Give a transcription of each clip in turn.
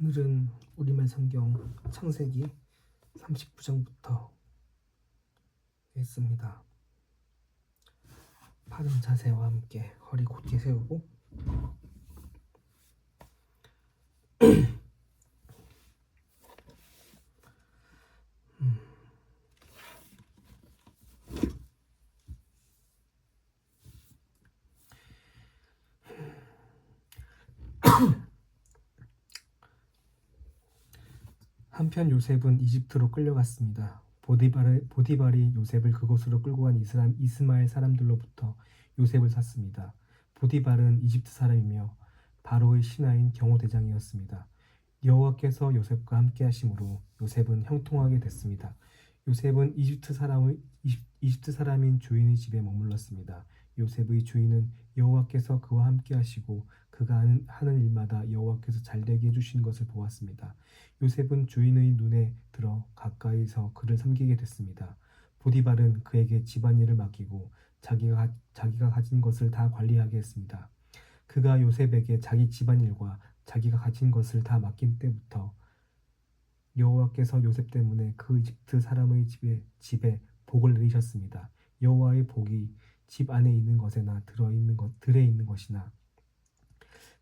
오늘은 우리말 성경 창세기 39장부터 읽습니다. 바른 자세와 함께 허리 곧게 세우고 한편 요셉은 이집트로 끌려갔습니다. 보디발이 요셉을 그곳으로 끌고 간 이스마엘 사람들로부터 요셉을 샀습니다. 보디발은 이집트 사람이며 바로의 신하인 경호대장이었습니다. 여호와께서 요셉과 함께 하심으로 요셉은 형통하게 됐습니다. 요셉은 이집트 사람인 주인의 집에 머물렀습니다. 요셉의 주인은 여호와께서 그와 함께 하시고 그가 하는 일마다 여호와께서 잘되게 해주신 것을 보았습니다. 요셉은 주인의 눈에 들어 가까이서 그를 섬기게 됐습니다. 보디발은 그에게 집안일을 맡기고 자기가 가진 것을 다 관리하게 했습니다. 그가 요셉에게 자기 집안일과 자기가 가진 것을 다 맡긴 때부터 여호와께서 요셉 때문에 그 이집트 사람의 집에 복을 내리셨습니다. 여호와의 복이 집 안에 있는 것에나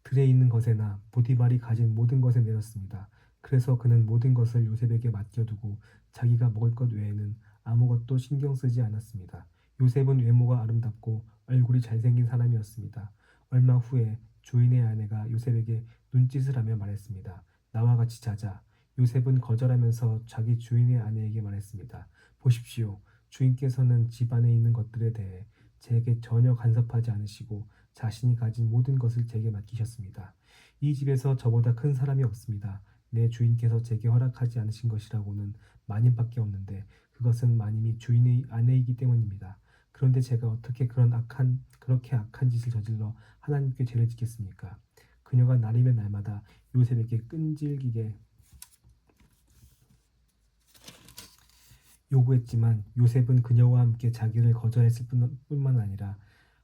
들에 있는 것에나 보디발이 가진 모든 것에 내렸습니다. 그래서 그는 모든 것을 요셉에게 맡겨두고 자기가 먹을 것 외에는 아무것도 신경 쓰지 않았습니다. 요셉은 외모가 아름답고 얼굴이 잘생긴 사람이었습니다. 얼마 후에 주인의 아내가 요셉에게 눈짓을 하며 말했습니다. 나와 같이 자자. 요셉은 거절하면서 자기 주인의 아내에게 말했습니다. 보십시오. 주인께서는 집 안에 있는 것들에 대해 제게 전혀 간섭하지 않으시고 자신이 가진 모든 것을 제게 맡기셨습니다. 이 집에서 저보다 큰 사람이 없습니다. 내 주인께서 제게 허락하지 않으신 것이라고는 마님밖에 없는데 그것은 마님이 주인의 아내이기 때문입니다. 그런데 제가 어떻게 그렇게 악한 짓을 저질러 하나님께 죄를 짓겠습니까? 그녀가 날이면 날마다 요셉에게 끈질기게 요구했지만 요셉은 그녀와 함께 자기를 거절했을 뿐만 아니라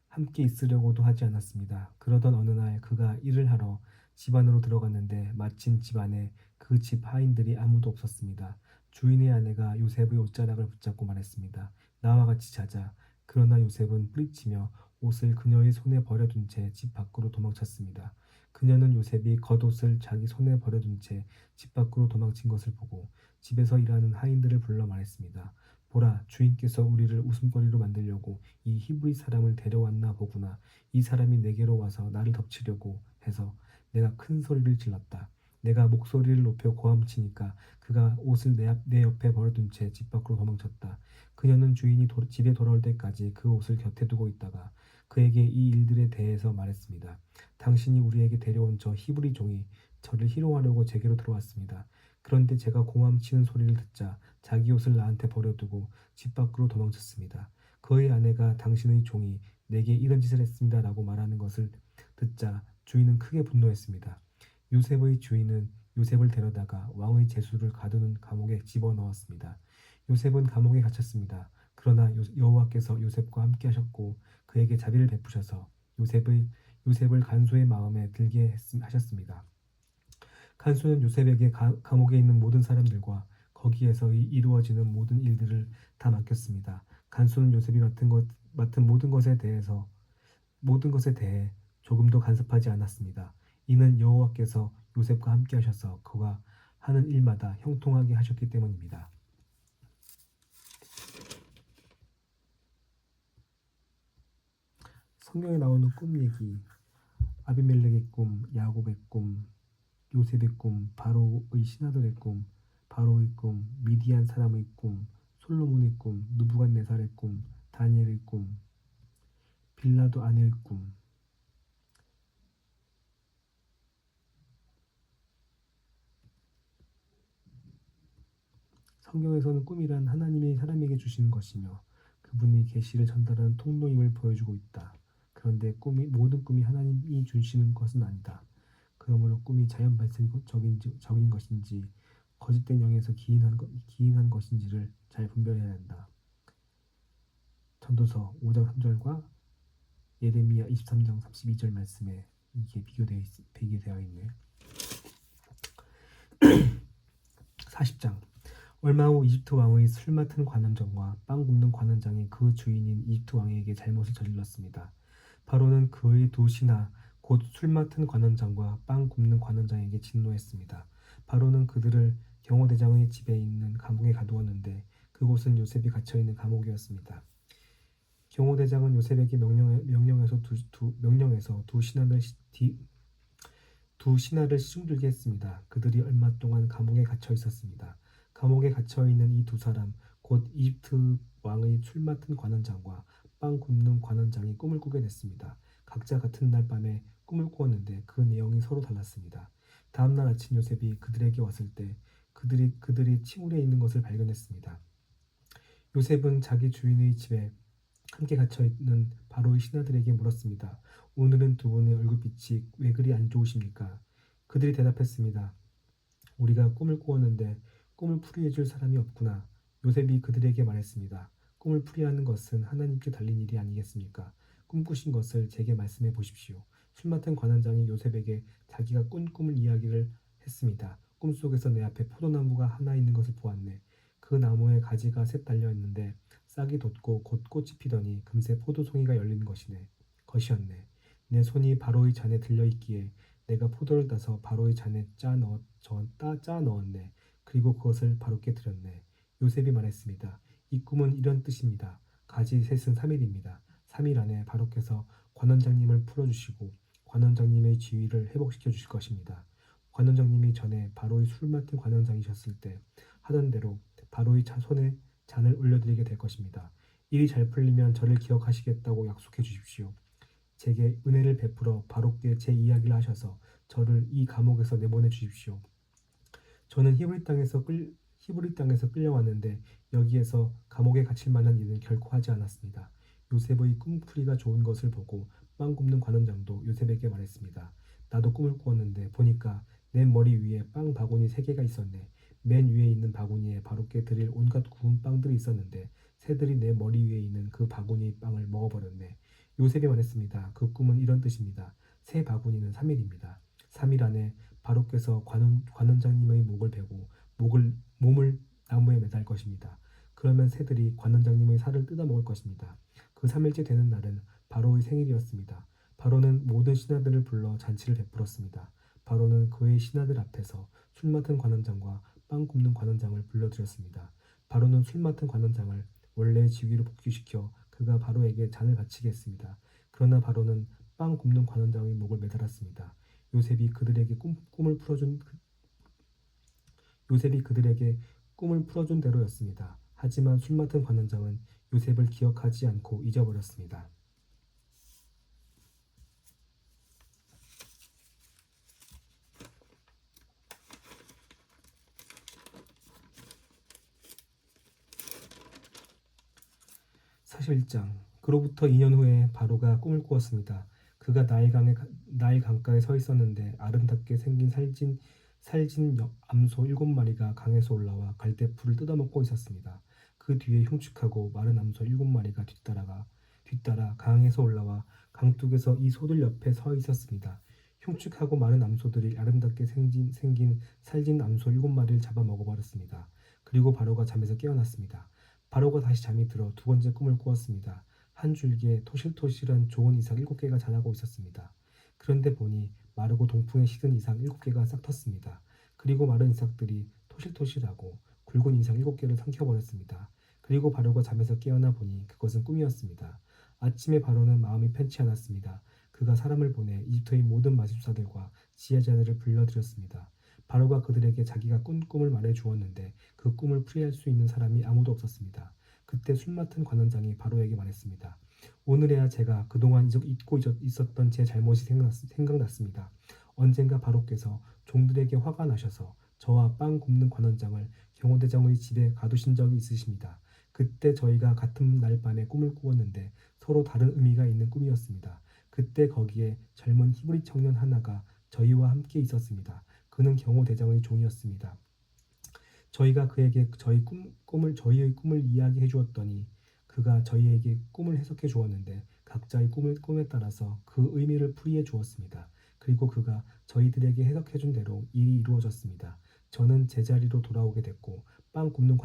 함께 있으려고도 하지 않았습니다. 그러던 어느 날 그가 일을 하러 집 안으로 들어갔는데 마침 집 안에 그 집 하인들이 아무도 없었습니다. 주인의 아내가 요셉의 옷자락을 붙잡고 말했습니다. 나와 같이 자자. 그러나 요셉은 뿌리치며 옷을 그녀의 손에 버려둔 채 집 밖으로 도망쳤습니다. 그녀는 요셉이 겉옷을 자기 손에 버려둔 채 집 밖으로 도망친 것을 보고 집에서 일하는 하인들을 불러 말했습니다. 보라, 주인께서 우리를 웃음거리로 만들려고 이 히브리 사람을 데려왔나 보구나. 이 사람이 내게로 와서 나를 덮치려고 해서 내가 큰 소리를 질렀다. 내가 목소리를 높여 고함치니까 그가 옷을 내 옆에 버려둔 채 집 밖으로 도망쳤다. 그녀는 주인이 집에 돌아올 때까지 그 옷을 곁에 두고 있다가 그에게 이 일들에 대해서 말했습니다. 당신이 우리에게 데려온 저 히브리 종이 저를 희롱하려고 제게로 들어왔습니다. 그런데 제가 고함치는 소리를 듣자 자기 옷을 나한테 버려두고 집 밖으로 도망쳤습니다. 그의 아내가 당신의 종이 내게 이런 짓을 했습니다 라고 말하는 것을 듣자 주인은 크게 분노했습니다. 요셉의 주인은 요셉을 데려다가 왕의 제수를 가두는 감옥에 집어넣었습니다. 요셉은 감옥에 갇혔습니다. 그러나 여호와께서 요셉과 함께 하셨고 그에게 자비를 베푸셔서 요셉을 간소의 마음에 들게 하셨습니다. 간소는 요셉에게 감옥에 있는 모든 사람들과 거기에서 이루어지는 모든 일들을 다 맡겼습니다. 간소는 요셉이 맡은 모든 것에 대해 조금도 간섭하지 않았습니다. 이는 여호와께서 요셉과 함께 하셔서 그가 하는 일마다 형통하게 하셨기 때문입니다. 성경에 나오는 꿈 얘기, 아비멜렉의 꿈, 야곱의 꿈, 요셉의 꿈, 바로의 신하들의 꿈, 바로의 꿈, 미디안 사람의 꿈, 솔로몬의 꿈, 느부갓네살의 꿈, 다니엘의 꿈, 빌라도 아내의 꿈. 성경에서는 꿈이란 하나님이 사람에게 주시는 것이며 그분이 계시를 전달하는 통로임을 보여주고 있다. 그런데 모든 꿈이 하나님이 주시는 것은 아니다. 그러므로 꿈이 자연 발생적인 것인지 거짓된 영에서 기인한 것인지를 잘 분별해야 한다. 전도서 5장 3절과 예레미야 23장 32절 말씀에 이게 비교되어 있네. 40장. 얼마 후 이집트 왕의 술 맡은 관원장과 빵 굽는 관원장이 그 주인인 이집트 왕에게 잘못을 저질렀습니다. 바로는 그의 두 신하 곧 술 맡은 관원장과 빵 굽는 관원장에게 진노했습니다. 바로는 그들을 경호대장의 집에 있는 감옥에 가두었는데 그곳은 요셉이 갇혀있는 감옥이었습니다. 경호대장은 요셉에게 명령해서 두 신하를 시중들게 했습니다. 그들이 얼마 동안 감옥에 갇혀 있었습니다. 감옥에 갇혀 있는 이 두 사람, 곧 이집트 왕의 술 맡은 관원장과 빵 굽는 관원장이 꿈을 꾸게 됐습니다. 각자 같은 날 밤에 꿈을 꾸었는데 그 내용이 서로 달랐습니다. 다음 날 아침 요셉이 그들에게 왔을 때 그들이 침울해 있는 것을 발견했습니다. 요셉은 자기 주인의 집에 함께 갇혀 있는 바로의 신하들에게 물었습니다. 오늘은 두 분의 얼굴빛이 왜 그리 안 좋으십니까? 그들이 대답했습니다. 우리가 꿈을 꾸었는데 꿈을 풀이해 줄 사람이 없구나. 요셉이 그들에게 말했습니다. 꿈을 풀이하는 것은 하나님께 달린 일이 아니겠습니까? 꿈꾸신 것을 제게 말씀해 보십시오. 술 맡은 관원장이 요셉에게 자기가 꾼 꿈을 이야기를 했습니다. 꿈속에서 내 앞에 포도나무가 하나 있는 것을 보았네. 그 나무에 가지가 셋 달려 있는데 싹이 돋고 곧 꽃이 피더니 금세 포도송이가 열리는 것이었네. 내 손이 바로의 잔에 들려 있기에 내가 포도를 따서 바로의 잔에 짜 넣었네. 그리고 그것을 바로께 드렸네. 요셉이 말했습니다. 이 꿈은 이런 뜻입니다. 가지 셋은 3일입니다. 3일 안에 바로께서 관원장님을 풀어주시고 관원장님의 지위를 회복시켜 주실 것입니다. 관원장님이 전에 바로의 술 맡은 관원장이셨을 때 하던 대로 바로의 손에 잔을 올려드리게 될 것입니다. 일이 잘 풀리면 저를 기억하시겠다고 약속해 주십시오. 제게 은혜를 베풀어 바로께 제 이야기를 하셔서 저를 이 감옥에서 내보내 주십시오. 저는 히브리 땅에서 끌려왔는데 여기에서 감옥에 갇힐 만한 일은 결코 하지 않았습니다. 요셉의 꿈풀이가 좋은 것을 보고 빵 굽는 관원장도 요셉에게 말했습니다. 나도 꿈을 꾸었는데 보니까 내 머리 위에 빵 바구니 3개가 있었네. 맨 위에 있는 바구니에 바로께 드릴 온갖 구운 빵들이 있었는데 새들이 내 머리 위에 있는 그 바구니 빵을 먹어버렸네. 요셉이 말했습니다. 그 꿈은 이런 뜻입니다. 새 바구니는 3일입니다. 3일 안에 바로께서 관원장님의 목을 베고 몸을 나무에 매달 것입니다. 그러면 새들이 관원장님의 살을 뜯어먹을 것입니다. 그 3일째 되는 날은 바로의 생일이었습니다. 바로는 모든 신하들을 불러 잔치를 베풀었습니다. 바로는 그의 신하들 앞에서 술 맡은 관원장과 빵 굽는 관원장을 불러들였습니다. 바로는 술 맡은 관원장을 원래의 직위로 복귀시켜 그가 바로에게 잔을 바치게 했습니다. 그러나 바로는 빵 굽는 관원장의 목을 매달았습니다. 요셉이 그들에게 꿈을 풀어준 대로였습니다. 하지만 술 맡은 관원장은 요셉을 기억하지 않고 잊어버렸습니다. 사실장 그로부터 2년 후에 바로가 꿈을 꾸었습니다. 그가 나일 강가에 서 있었는데 아름답게 생긴 살진 암소 7마리가 강에서 올라와 갈대풀을 뜯어먹고 있었습니다. 그 뒤에 흉측하고 마른 암소 7마리가 뒤따라 강에서 올라와 강둑에서 이 소들 옆에 서 있었습니다. 흉측하고 마른 암소들이 아름답게 생긴 살진 암소 7마리를 잡아 먹어버렸습니다. 그리고 바로가 잠에서 깨어났습니다. 바로가 다시 잠이 들어 두 번째 꿈을 꾸었습니다. 한 줄기에 토실토실한 좋은 이삭 7개가 자라고 있었습니다. 그런데 보니 마르고 동풍에 시든 이삭 7개가 싹 텄습니다. 그리고 마른 이삭들이 토실토실하고 굵은 이삭 7개를 삼켜버렸습니다. 그리고 바로가 잠에서 깨어나 보니 그것은 꿈이었습니다. 아침에 바로는 마음이 편치 않았습니다. 그가 사람을 보내 이집트의 모든 마술사들과 지혜자들을 불러들였습니다. 바로가 그들에게 자기가 꾼 꿈을 말해 주었는데 그 꿈을 풀이할 수 있는 사람이 아무도 없었습니다. 그때 술 맡은 관원장이 바로에게 말했습니다. 오늘에야 제가 그동안 잊고 있었던 제 잘못이 생각났습니다. 언젠가 바로께서 종들에게 화가 나셔서 저와 빵 굽는 관원장을 경호대장의 집에 가두신 적이 있으십니다. 그때 저희가 같은 날 밤에 꿈을 꾸었는데 서로 다른 의미가 있는 꿈이었습니다. 그때 거기에 젊은 히브리 청년 하나가 저희와 함께 있었습니다. 그는 경호대장의 종이었습니다. 저희가 그에게 저희의 꿈을 이야기해 주었더니 그가 저희에게 꿈을 해석해 주었는데 각자의 꿈에 따라서 그 의미를 풀이해 주었습니다. 그리고 그가 저희들에게 해석해 준 대로 일이 이루어졌습니다. 저는 제자리로 돌아오게 됐고 빵 굽는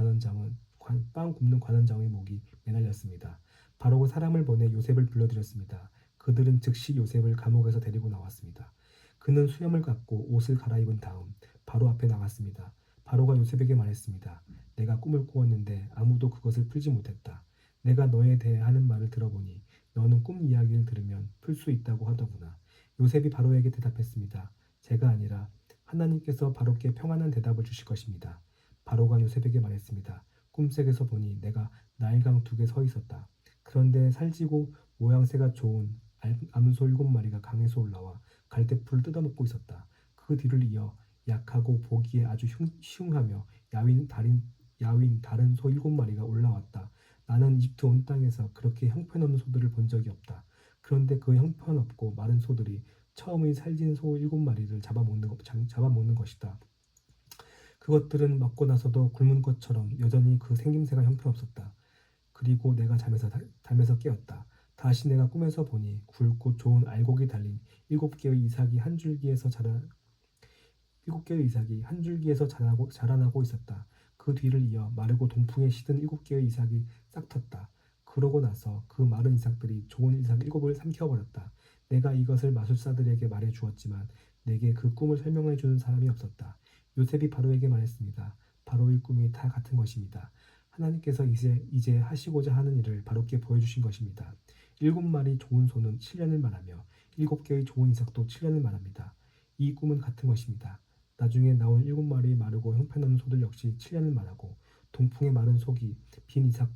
관원장의 목이 매달렸습니다. 바로가 사람을 보내 요셉을 불러들였습니다. 그들은 즉시 요셉을 감옥에서 데리고 나왔습니다. 그는 수염을 감고 옷을 갈아입은 다음 바로 앞에 나갔습니다. 바로가 요셉에게 말했습니다. 내가 꿈을 꾸었는데 아무도 그것을 풀지 못했다. 내가 너에 대해 하는 말을 들어보니 너는 꿈 이야기를 들으면 풀 수 있다고 하더구나. 요셉이 바로에게 대답했습니다. 제가 아니라 하나님께서 바로께 평안한 대답을 주실 것입니다. 바로가 요셉에게 말했습니다. 꿈속에서 보니 내가 나일강 두 개 서 있었다. 그런데 살지고 모양새가 좋은 암소 7마리가 강에서 올라와 갈대풀을 뜯어먹고 있었다. 그 뒤를 이어 약하고 보기에 아주 흉하며 야윈 다른 소 7마리가 올라왔다. 나는 이집트 온 땅에서 그렇게 형편없는 소들을 본 적이 없다. 그런데 그 형편없고 마른 소들이 처음의 살진 소 7마리를 잡아먹는 것이다. 그것들은 먹고 나서도 굶은 것처럼 여전히 그 생김새가 형편없었다. 그리고 내가 잠에서 깨었다. 다시 내가 꿈에서 보니 굵고 좋은 알곡이 달린 7개의 이삭이 한 줄기에서 자라나고 있었다. 그 뒤를 이어 마르고 동풍에 시든 7개의 이삭이 싹 텄다. 그러고 나서 그 마른 이삭들이 좋은 이삭 7을 삼켜버렸다. 내가 이것을 마술사들에게 말해 주었지만 내게 그 꿈을 설명해 주는 사람이 없었다. 요셉이 바로에게 말했습니다. 바로의 꿈이 다 같은 것입니다. 하나님께서 이제 하시고자 하는 일을 바로께 보여주신 것입니다. 7마리 좋은 소는 7년을 말하며 7개의 좋은 이삭도 7년을 말합니다. 이 꿈은 같은 것입니다. 나중에 나온 7마리 마르고 형편없는 소들 역시 7년을 말하고 동풍에 마른 속이 빈 이삭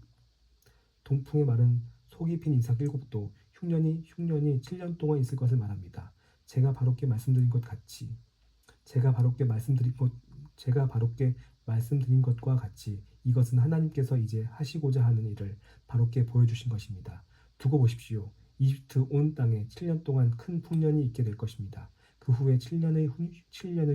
동풍에 마른 속이 빈 이삭 7도 흉년이 7년 동안 있을 것을 말합니다. 제가 바로께 말씀드린 것 같이 제가 바로께 말씀드린 것 제가 바로께 말씀드린 것과 같이 이것은 하나님께서 이제 하시고자 하는 일을 바로께 보여주신 것입니다. 두고 보십시오. 이집트 온 땅에 7년 동안 큰 풍년이 있게 될 것입니다. 그 후에 7년의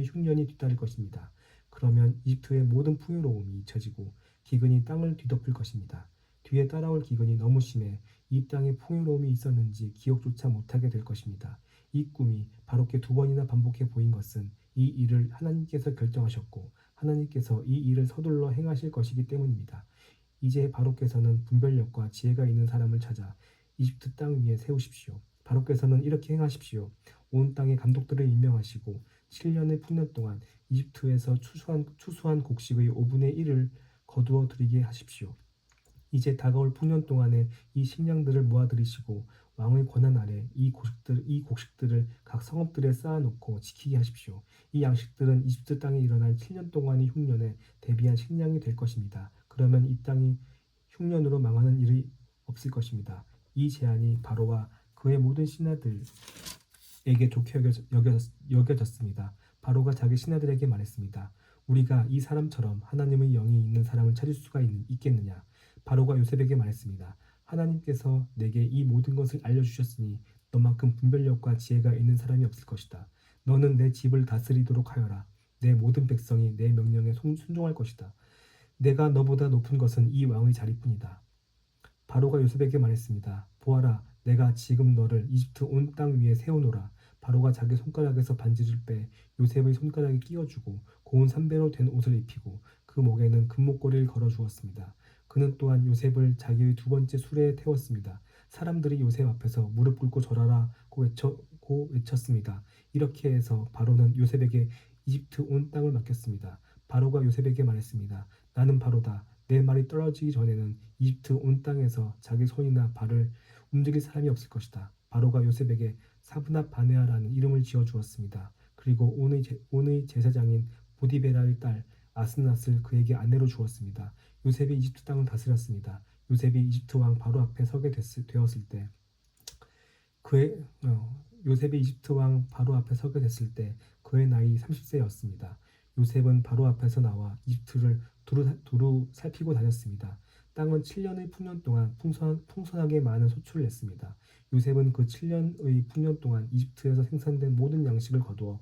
흉년이 뒤따를 것입니다. 그러면 이집트의 모든 풍요로움이 잊혀지고 기근이 땅을 뒤덮을 것입니다. 뒤에 따라올 기근이 너무 심해 이 땅에 풍요로움이 있었는지 기억조차 못하게 될 것입니다. 이 꿈이 바로께 2번이나 반복해 보인 것은 이 일을 하나님께서 결정하셨고 하나님께서 이 일을 서둘러 행하실 것이기 때문입니다. 이제 바로께서는 분별력과 지혜가 있는 사람을 찾아 이집트 땅 위에 세우십시오. 바로께서는 이렇게 행하십시오. 온 땅의 감독들을 임명하시고 7년의 풍년 동안 이집트에서 추수한 곡식의 5분의 1을 거두어 드리게 하십시오. 이제 다가올 풍년 동안에 이 식량들을 모아들이시고 왕의 권한 아래 이 곡식들을 각 성읍들에 쌓아놓고 지키게 하십시오. 이 양식들은 이집트 땅에 일어날 7년 동안의 흉년에 대비한 식량이 될 것입니다. 그러면 이 땅이 흉년으로 망하는 일이 없을 것입니다. 이 제안이 바로와 그의 모든 신하들에게 좋게 여겨졌습니다. 바로가 자기 신하들에게 말했습니다. 우리가 이 사람처럼 하나님의 영이 있는 사람을 찾을 수가 있겠느냐? 바로가 요셉에게 말했습니다. 하나님께서 내게 이 모든 것을 알려주셨으니 너만큼 분별력과 지혜가 있는 사람이 없을 것이다. 너는 내 집을 다스리도록 하여라. 내 모든 백성이 내 명령에 순종할 것이다. 내가 너보다 높은 것은 이 왕의 자리뿐이다. 바로가 요셉에게 말했습니다. 보아라, 내가 지금 너를 이집트 온 땅 위에 세우노라. 바로가 자기 손가락에서 반지를 빼 요셉의 손가락에 끼워주고 고운 삼배로 된 옷을 입히고 그 목에는 금목걸이를 걸어 주었습니다. 그는 또한 요셉을 자기의 2번째 수레에 태웠습니다. 사람들이 요셉 앞에서 무릎 꿇고 절하라고 외쳤습니다. 이렇게 해서 바로는 요셉에게 이집트 온 땅을 맡겼습니다. 바로가 요셉에게 말했습니다. 나는 바로다. 내 말이 떨어지기 전에는 이집트 온 땅에서 자기 손이나 발을 움직일 사람이 없을 것이다. 바로가 요셉에게 사브낫 바네아라는 이름을 지어 주었습니다. 그리고 온의 제사장인 보디베라의 딸 아스낫을 그에게 아내로 주었습니다. 요셉이 이집트 땅을 다스렸습니다. 요셉이 이집트 왕 바로 앞에 되었을 때 요셉이 이집트 왕 바로 앞에 서게 됐을 때 그의 나이 30세였습니다. 요셉은 바로 앞에서 나와 이집트를 두루 살피고 다녔습니다. 땅은 7년의 풍년 동안 풍성하게 많은 소출을 냈습니다. 요셉은 그 7년의 풍년 동안 이집트에서 생산된 모든 양식을 거두어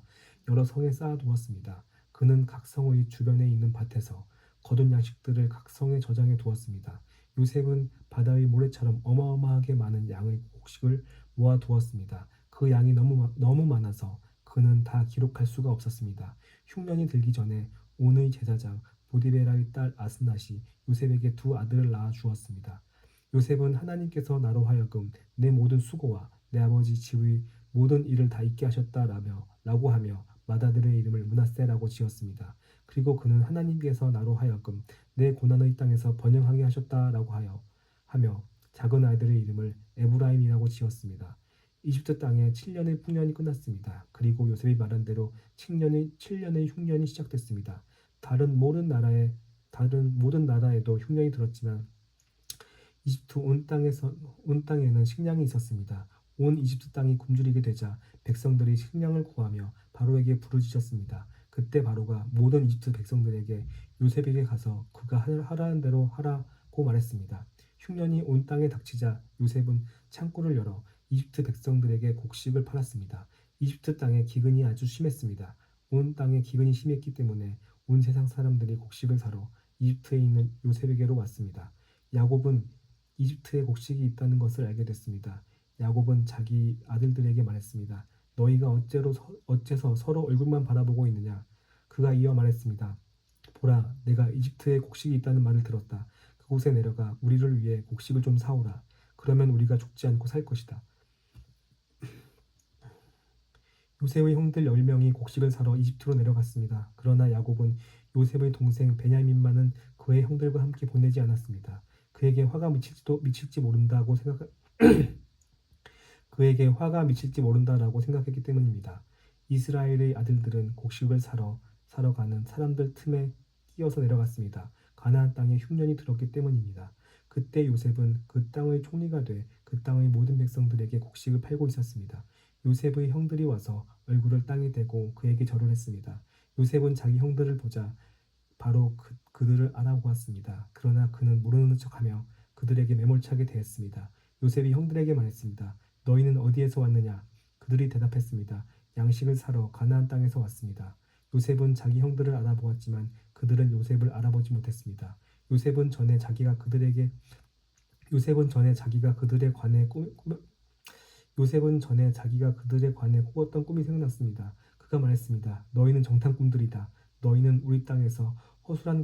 여러 성에 쌓아두었습니다. 그는 각 성의 주변에 있는 밭에서 거둔 양식들을 각 성에 저장해 두었습니다. 요셉은 바다의 모래처럼 어마어마하게 많은 양의 곡식을 모아두었습니다. 그 양이 너무 많아서 그는 다 기록할 수가 없었습니다. 흉년이 들기 전에 온의 제사장 보디베라의 딸 아스낫이 요셉에게 두 아들을 낳아 주었습니다. 요셉은 하나님께서 나로 하여금 내 모든 수고와 내 아버지 집의 모든 일을 다 잊게 하셨다라고 하며 맏아들의 이름을 므낫세라고 지었습니다. 그리고 그는 하나님께서 나로 하여금 내 고난의 땅에서 번영하게 하셨다라고 하며 작은 아들의 이름을 에브라임이라고 지었습니다. 이집트 땅에 7년의 풍년이 끝났습니다. 그리고 요셉이 말한 대로 7년의 흉년이 시작됐습니다. 다른 모든 나라에도 흉년이 들었지만 이집트 온 땅에는 식량이 있었습니다. 온 이집트 땅이 굶주리게 되자 백성들이 식량을 구하며 바로에게 부르짖었습니다. 그때 바로가 모든 이집트 백성들에게 요셉에게 가서 그가 하라는 대로 하라고 말했습니다. 흉년이 온 땅에 닥치자 요셉은 창고를 열어 이집트 백성들에게 곡식을 팔았습니다. 이집트 땅에 기근이 아주 심했습니다. 온 땅에 기근이 심했기 때문에 온 세상 사람들이 곡식을 사러 이집트에 있는 요셉에게로 왔습니다. 야곱은 이집트에 곡식이 있다는 것을 알게 됐습니다. 야곱은 자기 아들들에게 말했습니다. 너희가 어째서 서로 얼굴만 바라보고 있느냐? 그가 이어 말했습니다. 보라, 내가 이집트에 곡식이 있다는 말을 들었다. 그곳에 내려가 우리를 위해 곡식을 좀 사오라. 그러면 우리가 죽지 않고 살 것이다. 요셉의 형들 10명이 곡식을 사러 이집트로 내려갔습니다. 그러나 야곱은 요셉의 동생 베냐민만은 그의 형들과 함께 보내지 않았습니다. 그에게 화가 미칠지 모른다고 그에게 화가 미칠지 모른다라고 생각했기 때문입니다. 이스라엘의 아들들은 곡식을 사러 가는 사람들 틈에 끼어서 내려갔습니다. 가나안 땅에 흉년이 들었기 때문입니다. 그때 요셉은 그 땅의 총리가 돼 그 땅의 모든 백성들에게 곡식을 팔고 있었습니다. 요셉의 형들이 와서 얼굴을 땅에 대고 그에게 절을 했습니다. 요셉은 자기 형들을 보자 바로 그들을 알아보았습니다. 그러나 그는 모르는 척하며 그들에게 매몰차게 대했습니다. 요셉이 형들에게 말했습니다. 너희는 어디에서 왔느냐? 그들이 대답했습니다. 양식을 사러 가나안 땅에서 왔습니다. 요셉은 자기 형들을 알아보았지만 그들은 요셉을 알아보지 못했습니다. 요셉은 전에 자기가 그들에 관해 꾸었던 꿈이 생각났습니다. 그가 말했습니다. 너희는 정탐꾼들이다. 너희는 우리 땅에서 허술한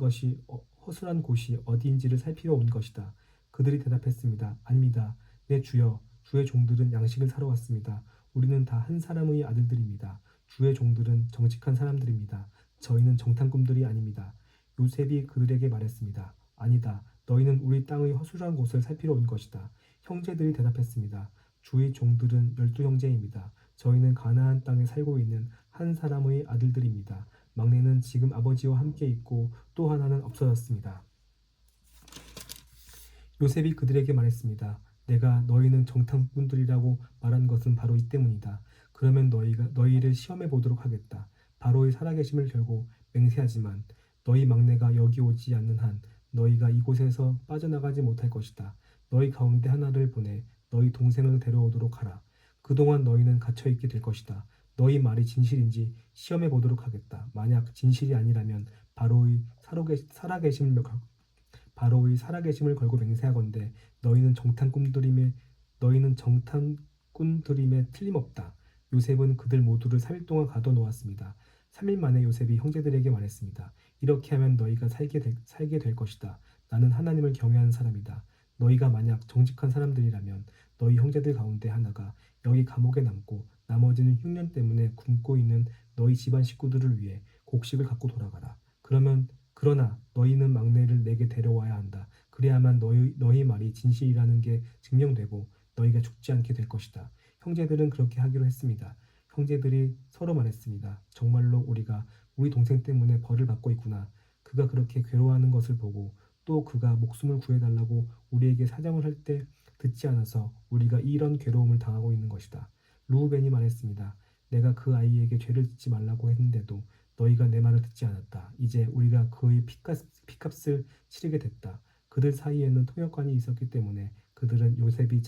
곳이 어디인지를 살피러 온 것이다. 그들이 대답했습니다. 아닙니다. 내 주여, 주의 종들은 양식을 사러 왔습니다. 우리는 다 한 사람의 아들들입니다. 주의 종들은 정직한 사람들입니다. 저희는 정탐꾼들이 아닙니다. 요셉이 그들에게 말했습니다. 아니다. 너희는 우리 땅의 허술한 곳을 살피러 온 것이다. 형제들이 대답했습니다. 주의 종들은 12형제입니다. 저희는 가나안 땅에 살고 있는 한 사람의 아들들입니다. 막내는 지금 아버지와 함께 있고 또 하나는 없어졌습니다. 요셉이 그들에게 말했습니다. 내가 너희는 정탐꾼들이라고 말한 것은 바로 이 때문이다. 그러면 너희를 시험해 보도록 하겠다. 바로의 살아계심을 결국 맹세하지만 너희 막내가 여기 오지 않는 한 너희가 이곳에서 빠져나가지 못할 것이다. 너희 가운데 하나를 보내 너희 동생을 데려오도록 하라. 그동안 너희는 갇혀 있게 될 것이다. 너희 말이 진실인지 시험해 보도록 하겠다. 만약 진실이 아니라면 바로의 살아계심을 걸고 맹세하건대 너희는 정탐꾼들임에 틀림없다. 요셉은 그들 모두를 3일 동안 가둬놓았습니다. 3일 만에 요셉이 형제들에게 말했습니다. 이렇게 하면 너희가 살게 될 것이다. 나는 하나님을 경외하는 사람이다. 너희가 만약 정직한 사람들이라면 너희 형제들 가운데 하나가 여기 감옥에 남고 나머지는 흉년 때문에 굶고 있는 너희 집안 식구들을 위해 곡식을 갖고 돌아가라. 그러나 너희는 막내를 내게 데려와야 한다. 그래야만 너희 말이 진실이라는 게 증명되고 너희가 죽지 않게 될 것이다. 형제들은 그렇게 하기로 했습니다. 형제들이 서로 말했습니다. 정말로 우리가 우리 동생 때문에 벌을 받고 있구나. 그가 그렇게 괴로워하는 것을 보고 또 그가 목숨을 구해달라고 우리에게 사정을 할 때 듣지 않아서 우리가 이런 괴로움을 당하고 있는 것이다. 루우벤이 말했습니다. 내가 그 아이에게 죄를 짓지 말라고 했는데도 너희가 내 말을 듣지 않았다. 이제 우리가 그의 피값을 치르게 됐다. 그들 사이에는 통역관이 있었기 때문에 그들은 요셉이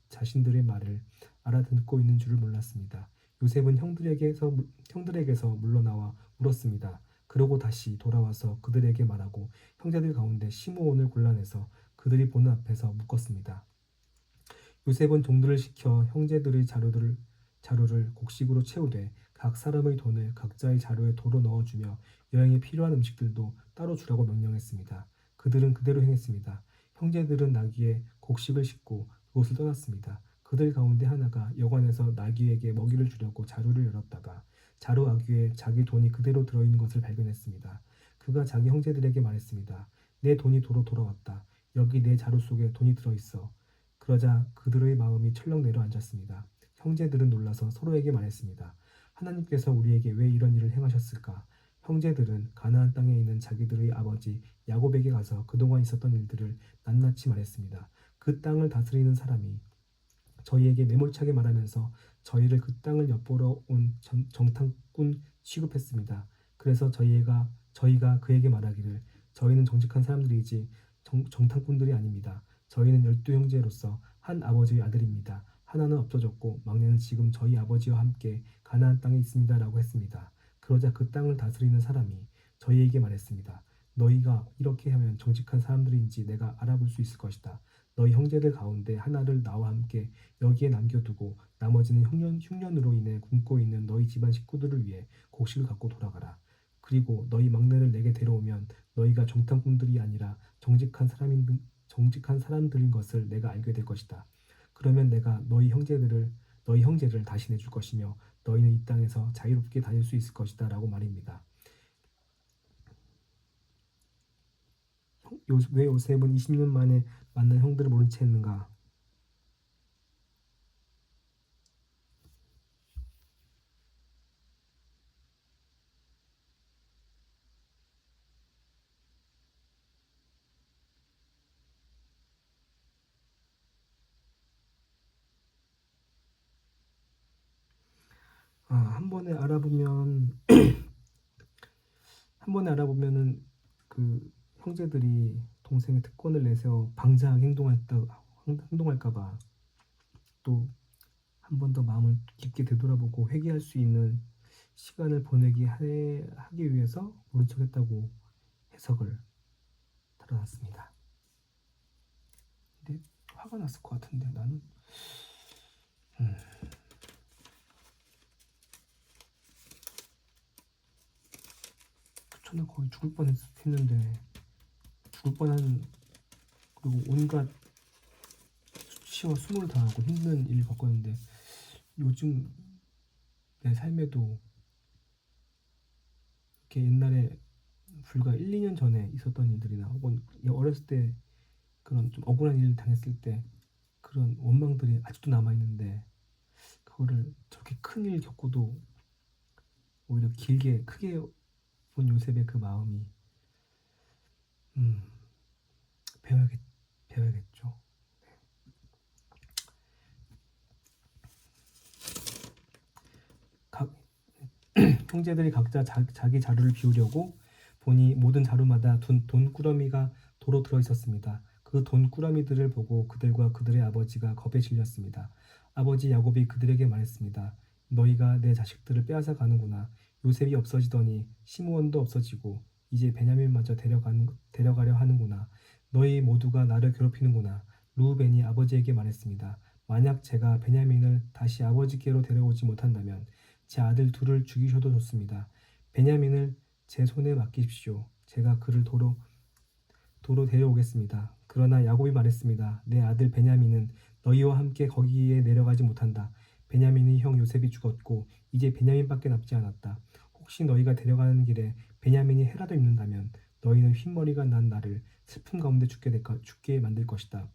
자신들의 말을 알아듣고 있는 줄을 몰랐습니다. 요셉은 형들에게서 물러나와 울었습니다. 그러고 다시 돌아와서 그들에게 말하고 형제들 가운데 시므온을 골라내서 그들이 보는 앞에서 묶었습니다. 요셉은 종들을 시켜 형제들의 자루를 곡식으로 채우되 각 사람의 돈을 각자의 자루에 도로 넣어주며 여행에 필요한 음식들도 따로 주라고 명령했습니다. 그들은 그대로 행했습니다. 형제들은 나귀에 곡식을 싣고 그곳을 떠났습니다. 그들 가운데 하나가 여관에서 나귀에게 먹이를 주려고 자루를 열었다가 자루 아귀에 자기 돈이 그대로 들어있는 것을 발견했습니다. 그가 자기 형제들에게 말했습니다. 내 돈이 도로 돌아왔다. 여기 내 자루 속에 돈이 들어있어. 그러자 그들의 마음이 철렁 내려앉았습니다. 형제들은 놀라서 서로에게 말했습니다. 하나님께서 우리에게 왜 이런 일을 행하셨을까? 형제들은 가나안 땅에 있는 자기들의 아버지 야곱에게 가서 그동안 있었던 일들을 낱낱이 말했습니다. 그 땅을 다스리는 사람이 저희에게 매몰차게 말하면서 저희를 그 땅을 엿보러 온 정탐꾼 취급했습니다. 그래서 저희가 그에게 말하기를 저희는 정직한 사람들이지 정탐꾼들이 아닙니다. 저희는 12형제로서 한 아버지의 아들입니다. 하나는 없어졌고 막내는 지금 저희 아버지와 함께 가나안 땅에 있습니다라고 했습니다. 그러자 그 땅을 다스리는 사람이 저희에게 말했습니다. 너희가 이렇게 하면 정직한 사람들인지 내가 알아볼 수 있을 것이다. 너희 형제들 가운데 하나를 나와 함께 여기에 남겨두고 나머지는 흉년으로 인해 굶고 있는 너희 집안 식구들을 위해 곡식을 갖고 돌아가라. 그리고 너희 막내를 내게 데려오면 너희가 정탐꾼들이 아니라 정직한 사람들인 것을 내가 알게 될 것이다. 그러면 내가 너희 형제를 다시 내줄 것이며 너희는 이 땅에서 자유롭게 다닐 수 있을 것이다라고 말입니다. 왜 요셉은 20년 만에 만난 형들을 모른 채 했는가? 한 번에 알아보면 한 번에 알아보면은 그 형제들이 동생의 특권을 내세워 방자하게 행동할까봐 또 한 번 더 마음을 깊게 되돌아보고 회개할 수 있는 시간을 하기 위해서 모른 척했다고 해석을 들어놨습니다. 근데 화가 났을 것 같은데 나는 음, 저는 거의 죽을 뻔했는데 죽을 뻔한 그리고 온갖 수치와 수모를 당하고 힘든 일을 겪었는데 요즘 내 삶에도 이렇게 옛날에 불과 1, 2년 전에 있었던 일들이나 혹은 어렸을 때 그런 좀 억울한 일을 당했을 때 그런 원망들이 아직도 남아있는데 그거를 저렇게 큰 일 겪고도 오히려 길게 크게 본 요셉의 그 마음이 음, 배워야겠, 배워야겠죠. 각 형제들이 각자 자기 자루를 비우려고 보니 모든 자루마다 돈꾸러미가 도로 들어 있었습니다. 그 돈꾸러미들을 보고 그들과 그들의 아버지가 겁에 질렸습니다. 아버지 야곱이 그들에게 말했습니다. 너희가 내 자식들을 빼앗아 가는구나. 요셉이 없어지더니 시므온도 없어지고 이제 베냐민마저 데려가려 하는구나. 너희 모두가 나를 괴롭히는구나. 루벤이 아버지에게 말했습니다. 만약 제가 베냐민을 다시 아버지께로 데려오지 못한다면 제 아들 둘을 죽이셔도 좋습니다. 베냐민을 제 손에 맡기십시오. 제가 그를 도로 데려오겠습니다. 그러나 야곱이 말했습니다. 내 아들 베냐민은 너희와 함께 거기에 내려가지 못한다. 베냐민의 형 요셉이 죽었고 이제 베냐민밖에 남지 않았다. 혹시 너희가 데려가는 길에 베냐민이 해라도 입는다면 너희는 흰머리가 난 나를 슬픔 가운데 죽게 만들 것이다.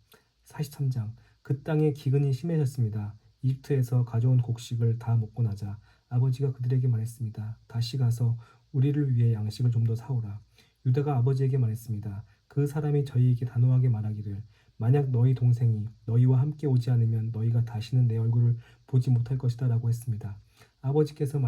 43장 그 땅에 기근이 심해졌습니다. 이집트에서 가져온 곡식을 다 먹고 나자 아버지가 그들에게 말했습니다. 다시 가서 우리를 위해 양식을 좀 더 사오라. 유다가 아버지에게 말했습니다. 그 사람이 저희에게 단호하게 말하기를 만약 너희 동생이 너희와 함께 오지 않으면 너희가 다시는 내 얼굴을 보지 못할 것이다 라고 했습니다. 아버지께서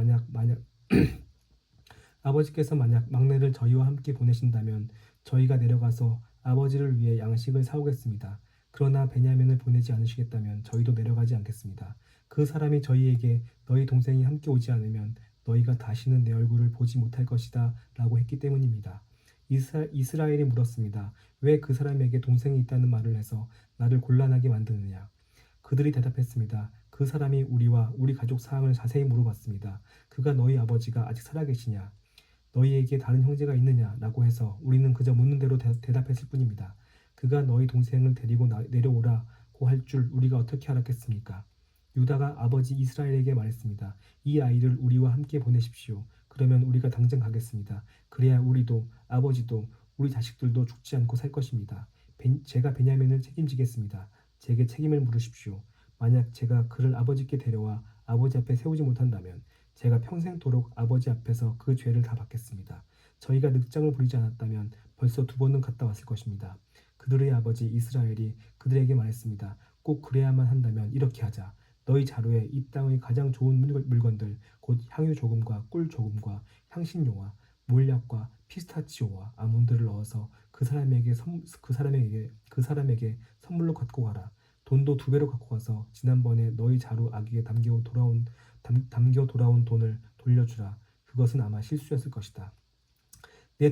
만약 막내를 저희와 함께 보내신다면 저희가 내려가서 아버지를 위해 양식을 사오겠습니다. 그러나 베냐민을 보내지 않으시겠다면 저희도 내려가지 않겠습니다. 그 사람이 저희에게 너희 동생이 함께 오지 않으면 너희가 다시는 내 얼굴을 보지 못할 것이다 라고 했기 때문입니다. 이스라엘이 물었습니다. 왜 그 사람에게 동생이 있다는 말을 해서 나를 곤란하게 만드느냐? 그들이 대답했습니다. 그 사람이 우리와 우리 가족 사항을 자세히 물어봤습니다. 그가 너희 아버지가 아직 살아계시냐? 너희에게 다른 형제가 있느냐? 라고 해서 우리는 그저 묻는 대로 대답했을 뿐입니다. 그가 너희 동생을 데리고 내려오라고 할 줄 우리가 어떻게 알았겠습니까? 유다가 아버지 이스라엘에게 말했습니다. 이 아이를 우리와 함께 보내십시오. 그러면 우리가 당장 가겠습니다. 그래야 우리도 아버지도 우리 자식들도 죽지 않고 살 것입니다. 제가 베냐민을 책임지겠습니다. 제게 책임을 물으십시오. 만약 제가 그를 아버지께 데려와 아버지 앞에 세우지 못한다면 제가 평생도록 아버지 앞에서 그 죄를 다 받겠습니다. 저희가 늑장을 부리지 않았다면 벌써 2번은 갔다 왔을 것입니다. 그들의 아버지 이스라엘이 그들에게 말했습니다. 꼭 그래야만 한다면 이렇게 하자. 너희 자루에 이 땅의 가장 좋은 물건들, 곧 향유 조금과 꿀 조금과 향신료와 몰약과 피스타치오와 아몬드를 넣어서 그 사람에게 선물로 갖고 가라. 돈도 2배로 갖고 가서 지난번에 너희 자루 아기에 담겨 돌아온 돈을 돌려주라. 그것은 아마 실수였을 것이다. 내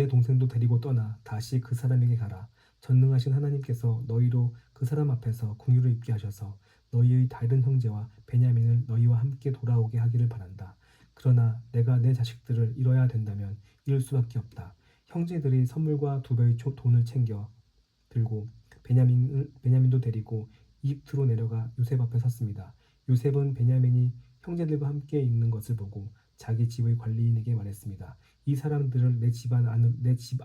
동생도 데리고 떠나 다시 그 사람에게 가라. 전능하신 하나님께서 너희로 그 사람 앞에서 긍휼을 입게 하셔서 너희의 다른 형제와 베냐민을 너희와 함께 돌아오게 하기를 바란다. 그러나 내가 내 자식들을 잃어야 된다면 잃을 수밖에 없다. 형제들이 선물과 2배의 돈을 챙겨 들고 베냐민도 데리고 이집트로 내려가 요셉 앞에 섰습니다. 요셉은 베냐민이 형제들과 함께 있는 것을 보고 자기 집의 관리인에게 말했습니다. 이 사람들을 내 집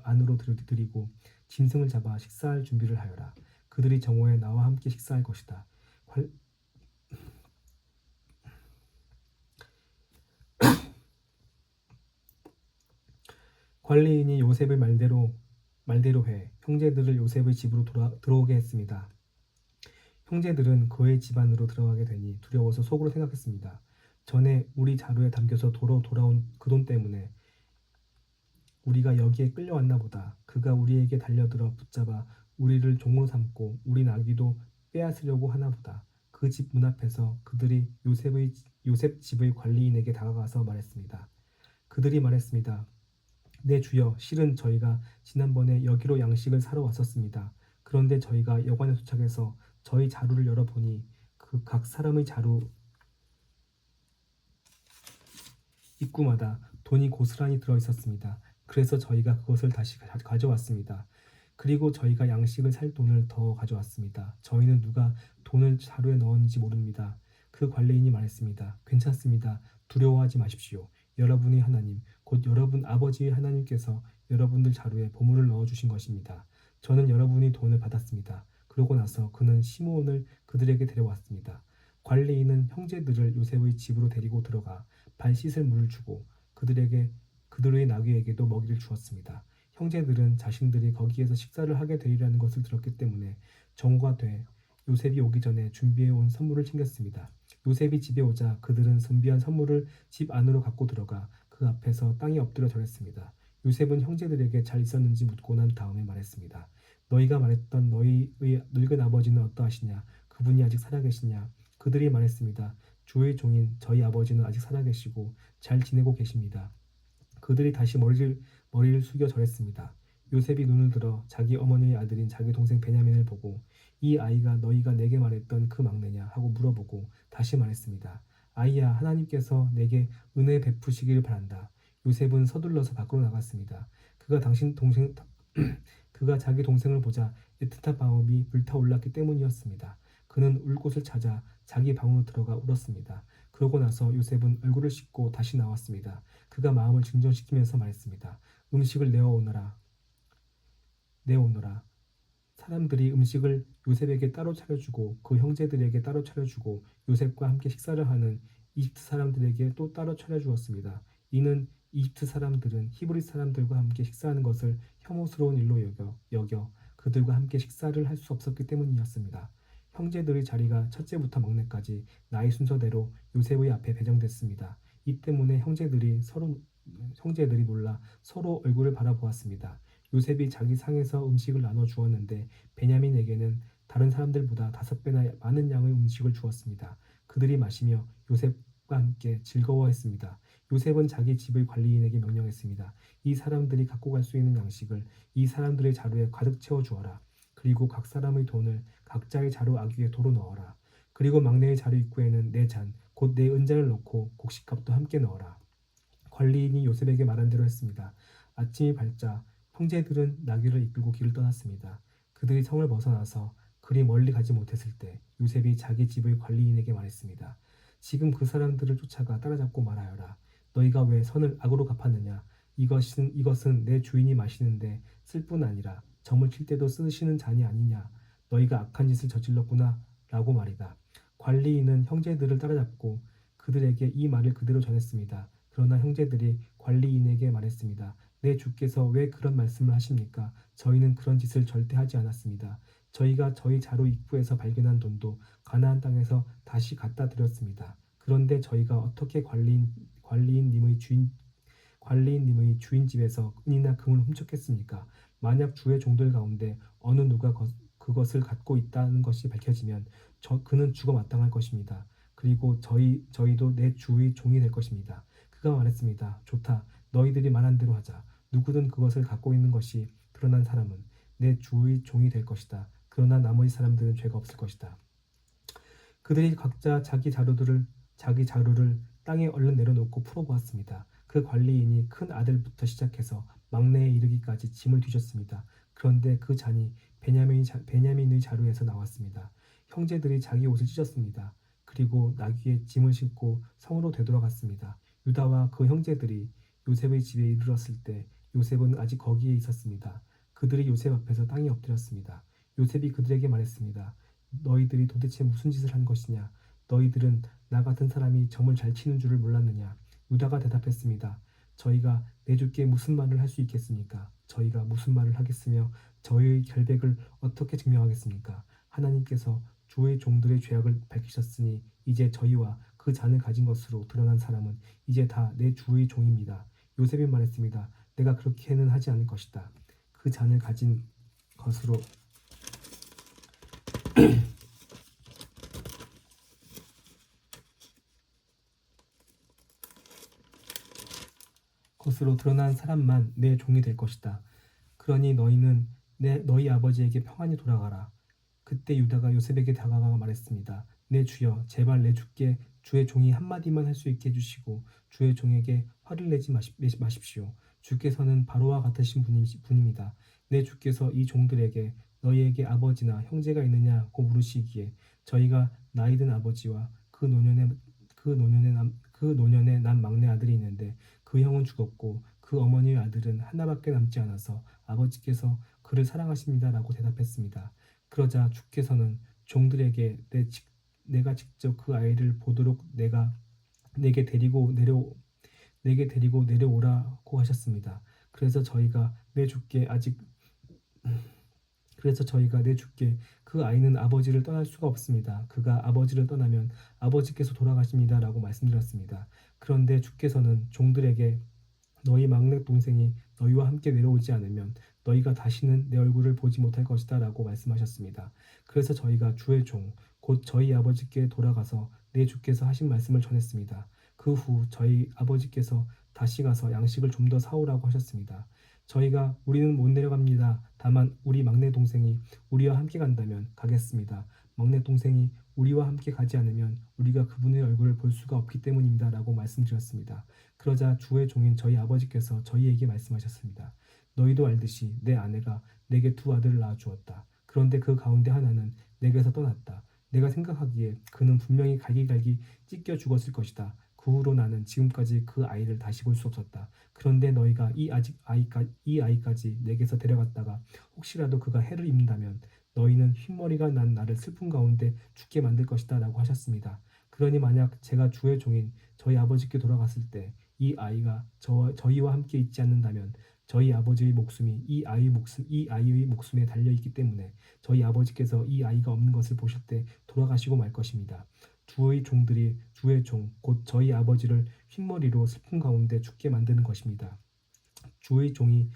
안으로 들이고 짐승을 잡아 식사할 준비를 하여라. 그들이 정오에 나와 함께 식사할 것이다. 관리인이 요셉의 말대로 해 형제들을 요셉의 집으로 들어오게 했습니다. 형제들은 그의 집 안으로 들어가게 되니 두려워서 속으로 생각했습니다. 전에 우리 자루에 담겨서 도로 돌아온 그 돈 때문에 우리가 여기에 끌려왔나 보다. 그가 우리에게 달려들어 붙잡아 우리를 종으로 삼고 우리 나귀도 빼앗으려고 하나 보다. 그 집 문 앞에서 그들이 요셉 집의 관리인에게 다가가서 말했습니다. 그들이 말했습니다. 네 주여, 실은 저희가 지난번에 여기로 양식을 사러 왔었습니다. 그런데 저희가 여관에 도착해서 저희 자루를 열어보니 그 각 사람의 자루 입구마다 돈이 고스란히 들어 있었습니다. 그래서 저희가 그것을 다시 가져왔습니다. 그리고 저희가 양식을 살 돈을 더 가져왔습니다. 저희는 누가 돈을 자루에 넣었는지 모릅니다. 그 관리인이 말했습니다. 괜찮습니다. 두려워하지 마십시오. 여러분의 하나님, 곧 여러분 아버지의 하나님께서 여러분들 자루에 보물을 넣어주신 것입니다. 저는 여러분이 돈을 받았습니다. 그러고 나서 그는 시므온을 그들에게 데려왔습니다. 관리인은 형제들을 요셉의 집으로 데리고 들어가 발 씻을 물을 주고 그들의 나귀에게도 먹이를 주었습니다. 형제들은 자신들이 거기에서 식사를 하게 되리라는 것을 들었기 때문에 정오가 돼 요셉이 오기 전에 준비해 온 선물을 챙겼습니다. 요셉이 집에 오자 그들은 준비한 선물을 집 안으로 갖고 들어가 그 앞에서 땅에 엎드려 절했습니다. 요셉은 형제들에게 잘 있었는지 묻고 난 다음에 말했습니다. 너희가 말했던 너희의 늙은 아버지는 어떠하시냐? 그분이 아직 살아계시냐? 그들이 말했습니다. 주의 종인 저희 아버지는 아직 살아계시고 잘 지내고 계십니다. 그들이 다시 머리를 숙여 절했습니다. 요셉이 눈을 들어 자기 어머니의 아들인 자기 동생 베냐민을 보고 이 아이가 너희가 내게 말했던 그 막내냐 하고 물어보고 다시 말했습니다. 아이야, 하나님께서 내게 은혜 베푸시기를 바란다. 요셉은 서둘러서 밖으로 나갔습니다. 그가 자기 동생을 보자 애틋한 마음이 불타올랐기 때문이었습니다. 그는 울 곳을 찾아 자기 방으로 들어가 울었습니다. 그러고 나서 요셉은 얼굴을 씻고 다시 나왔습니다. 그가 마음을 진정시키면서 말했습니다. 음식을 내어오너라. 사람들이 음식을 요셉에게 따로 차려주고 그 형제들에게 따로 차려주고 요셉과 함께 식사를 하는 이집트 사람들에게 또 따로 차려주었습니다. 이는 이집트 사람들은 히브리 사람들과 함께 식사하는 것을 혐오스러운 일로 여겨 그들과 함께 식사를 할 수 없었기 때문이었습니다. 형제들의 자리가 첫째부터 막내까지 나이 순서대로 요셉의 앞에 배정됐습니다. 이 때문에 형제들이 놀라 서로 얼굴을 바라보았습니다. 요셉이 자기 상에서 음식을 나눠 주었는데 베냐민에게는 다른 사람들보다 5배나 많은 양의 음식을 주었습니다. 그들이 마시며 요셉과 함께 즐거워했습니다. 요셉은 자기 집의 관리인에게 명령했습니다. 이 사람들이 갖고 갈 수 있는 양식을 이 사람들의 자루에 가득 채워 주어라. 그리고 각 사람의 돈을 각자의 자루 아귀에 도로 넣어라. 그리고 막내의 자루 입구에는 내 잔, 곧 내 은잔을 넣고 곡식값도 함께 넣어라. 관리인이 요셉에게 말한 대로 했습니다. 아침이 밝자 형제들은 나귀를 이끌고 길을 떠났습니다. 그들이 성을 벗어나서 그리 멀리 가지 못했을 때 요셉이 자기 집의 관리인에게 말했습니다. 지금 그 사람들을 쫓아가 따라잡고 말하여라. 너희가 왜 선을 악으로 갚았느냐? 이것은 내 주인이 마시는데 쓸 뿐 아니라 점을 칠 때도 쓰시는 잔이 아니냐? 너희가 악한 짓을 저질렀구나 라고 말이다. 관리인은 형제들을 따라잡고 그들에게 이 말을 그대로 전했습니다. 그러나 형제들이 관리인에게 말했습니다. 내 주께서 왜 그런 말씀을 하십니까? 저희는 그런 짓을 절대 하지 않았습니다. 저희가 저희 자루 입구에서 발견한 돈도 가나안 땅에서 다시 갖다 드렸습니다. 그런데 저희가 어떻게 관리인님의 주인 집에서 은이나 금을 훔쳤겠습니까? 만약 주의 종들 가운데 어느 누가 그것을 갖고 있다는 것이 밝혀지면 그는 죽어 마땅할 것입니다. 그리고 저희도 내 주의 종이 될 것입니다. 그가 말했습니다. 좋다. 너희들이 말한 대로 하자. 누구든 그것을 갖고 있는 것이 드러난 사람은 내 주의 종이 될 것이다. 그러나 나머지 사람들은 죄가 없을 것이다. 그들이 각자 자기 자루를 땅에 얼른 내려놓고 풀어보았습니다. 그 관리인이 큰 아들부터 시작해서 막내에 이르기까지 짐을 뒤졌습니다. 그런데 그 잔이 베냐민의 자루에서 나왔습니다. 형제들이 자기 옷을 찢었습니다. 그리고 나귀에 짐을 싣고 성으로 되돌아갔습니다. 유다와 그 형제들이 요셉의 집에 이르렀을 때 요셉은 아직 거기에 있었습니다. 그들이 요셉 앞에서 땅에 엎드렸습니다. 요셉이 그들에게 말했습니다. 너희들이 도대체 무슨 짓을 한 것이냐? 너희들은 나 같은 사람이 점을 잘 치는 줄을 몰랐느냐? 유다가 대답했습니다. 저희가 내 주께 무슨 말을 할 수 있겠습니까? 저희가 무슨 말을 하겠으며 저희의 결백을 어떻게 증명하겠습니까? 하나님께서 주의 종들의 죄악을 밝히셨으니 이제 저희와 그 잔을 가진 것으로 드러난 사람은 이제 다 내 주의 종입니다. 요셉이 말했습니다. 내가 그렇게는 하지 않을 것이다. 그 잔을 가진 것으로 드러난 사람만 내 종이 될 것이다. 그러니 너희는 너희 아버지에게 평안히 돌아가라. 그때 유다가 요셉에게 다가가 말했습니다. 내 주여, 제발 내 주께 주의 종이 한마디만 할 수 있게 해주시고 주의 종에게 화를 내지 마십시오. 주께서는 바로와 같으신 분입니다. 내 주께서 이 종들에게 너희에게 아버지나 형제가 있느냐고 물으시기에 저희가 나이든 아버지와 그 노년에 난 막내 아들이 있는데 그 형은 죽었고 그 어머니의 아들은 하나밖에 남지 않아서 아버지께서 그를 사랑하십니다라고 대답했습니다. 그러자 주께서는 종들에게 내가 직접 그 아이를 보도록 내게 데리고 내려 내게 데리고 내려오라고 하셨습니다. 그래서 저희가 내 주께 그 아이는 아버지를 떠날 수가 없습니다. 그가 아버지를 떠나면 아버지께서 돌아가십니다라고 말씀드렸습니다. 그런데 주께서는 종들에게 너희 막내 동생이 너희와 함께 내려오지 않으면 너희가 다시는 내 얼굴을 보지 못할 것이다 라고 말씀하셨습니다. 그래서 저희가 주의 종, 곧 저희 아버지께 돌아가서 내 주께서 하신 말씀을 전했습니다. 그 후 저희 아버지께서 다시 가서 양식을 좀 더 사오라고 하셨습니다. 저희가 우리는 못 내려갑니다. 다만 우리 막내 동생이 우리와 함께 간다면 가겠습니다. 막내 동생이 우리와 함께 가지 않으면 우리가 그분의 얼굴을 볼 수가 없기 때문입니다. 라고 말씀드렸습니다. 그러자 주의 종인 저희 아버지께서 저희에게 말씀하셨습니다. 너희도 알듯이 내 아내가 내게 두 아들을 낳아 주었다. 그런데 그 가운데 하나는 내게서 떠났다. 내가 생각하기에 그는 분명히 갈기갈기 찢겨 죽었을 것이다. 그 후로 나는 지금까지 그 아이를 다시 볼 수 없었다. 그런데 너희가 이 아이까지 내게서 데려갔다가 혹시라도 그가 해를 입는다면 너희는 흰머리가 난 나를 슬픔 가운데 죽게 만들 것이다 라고 하셨습니다. 그러니 만약 제가 주의 종인 저희 아버지께 돌아갔을 때 이 아이가 저희와 함께 있지 않는다면 저희 아버지의 목숨이 이 아이의 목숨에 달려 있기 때문에 저희 아버지께서 이 아이가 없는 것을 보실 때 돌아가시고 말 것입니다. 주의 종들이 주의 종, 곧 저희 아버지를 흰머리로 슬픔 가운데 죽게 만드는 것입니다. 주의 종이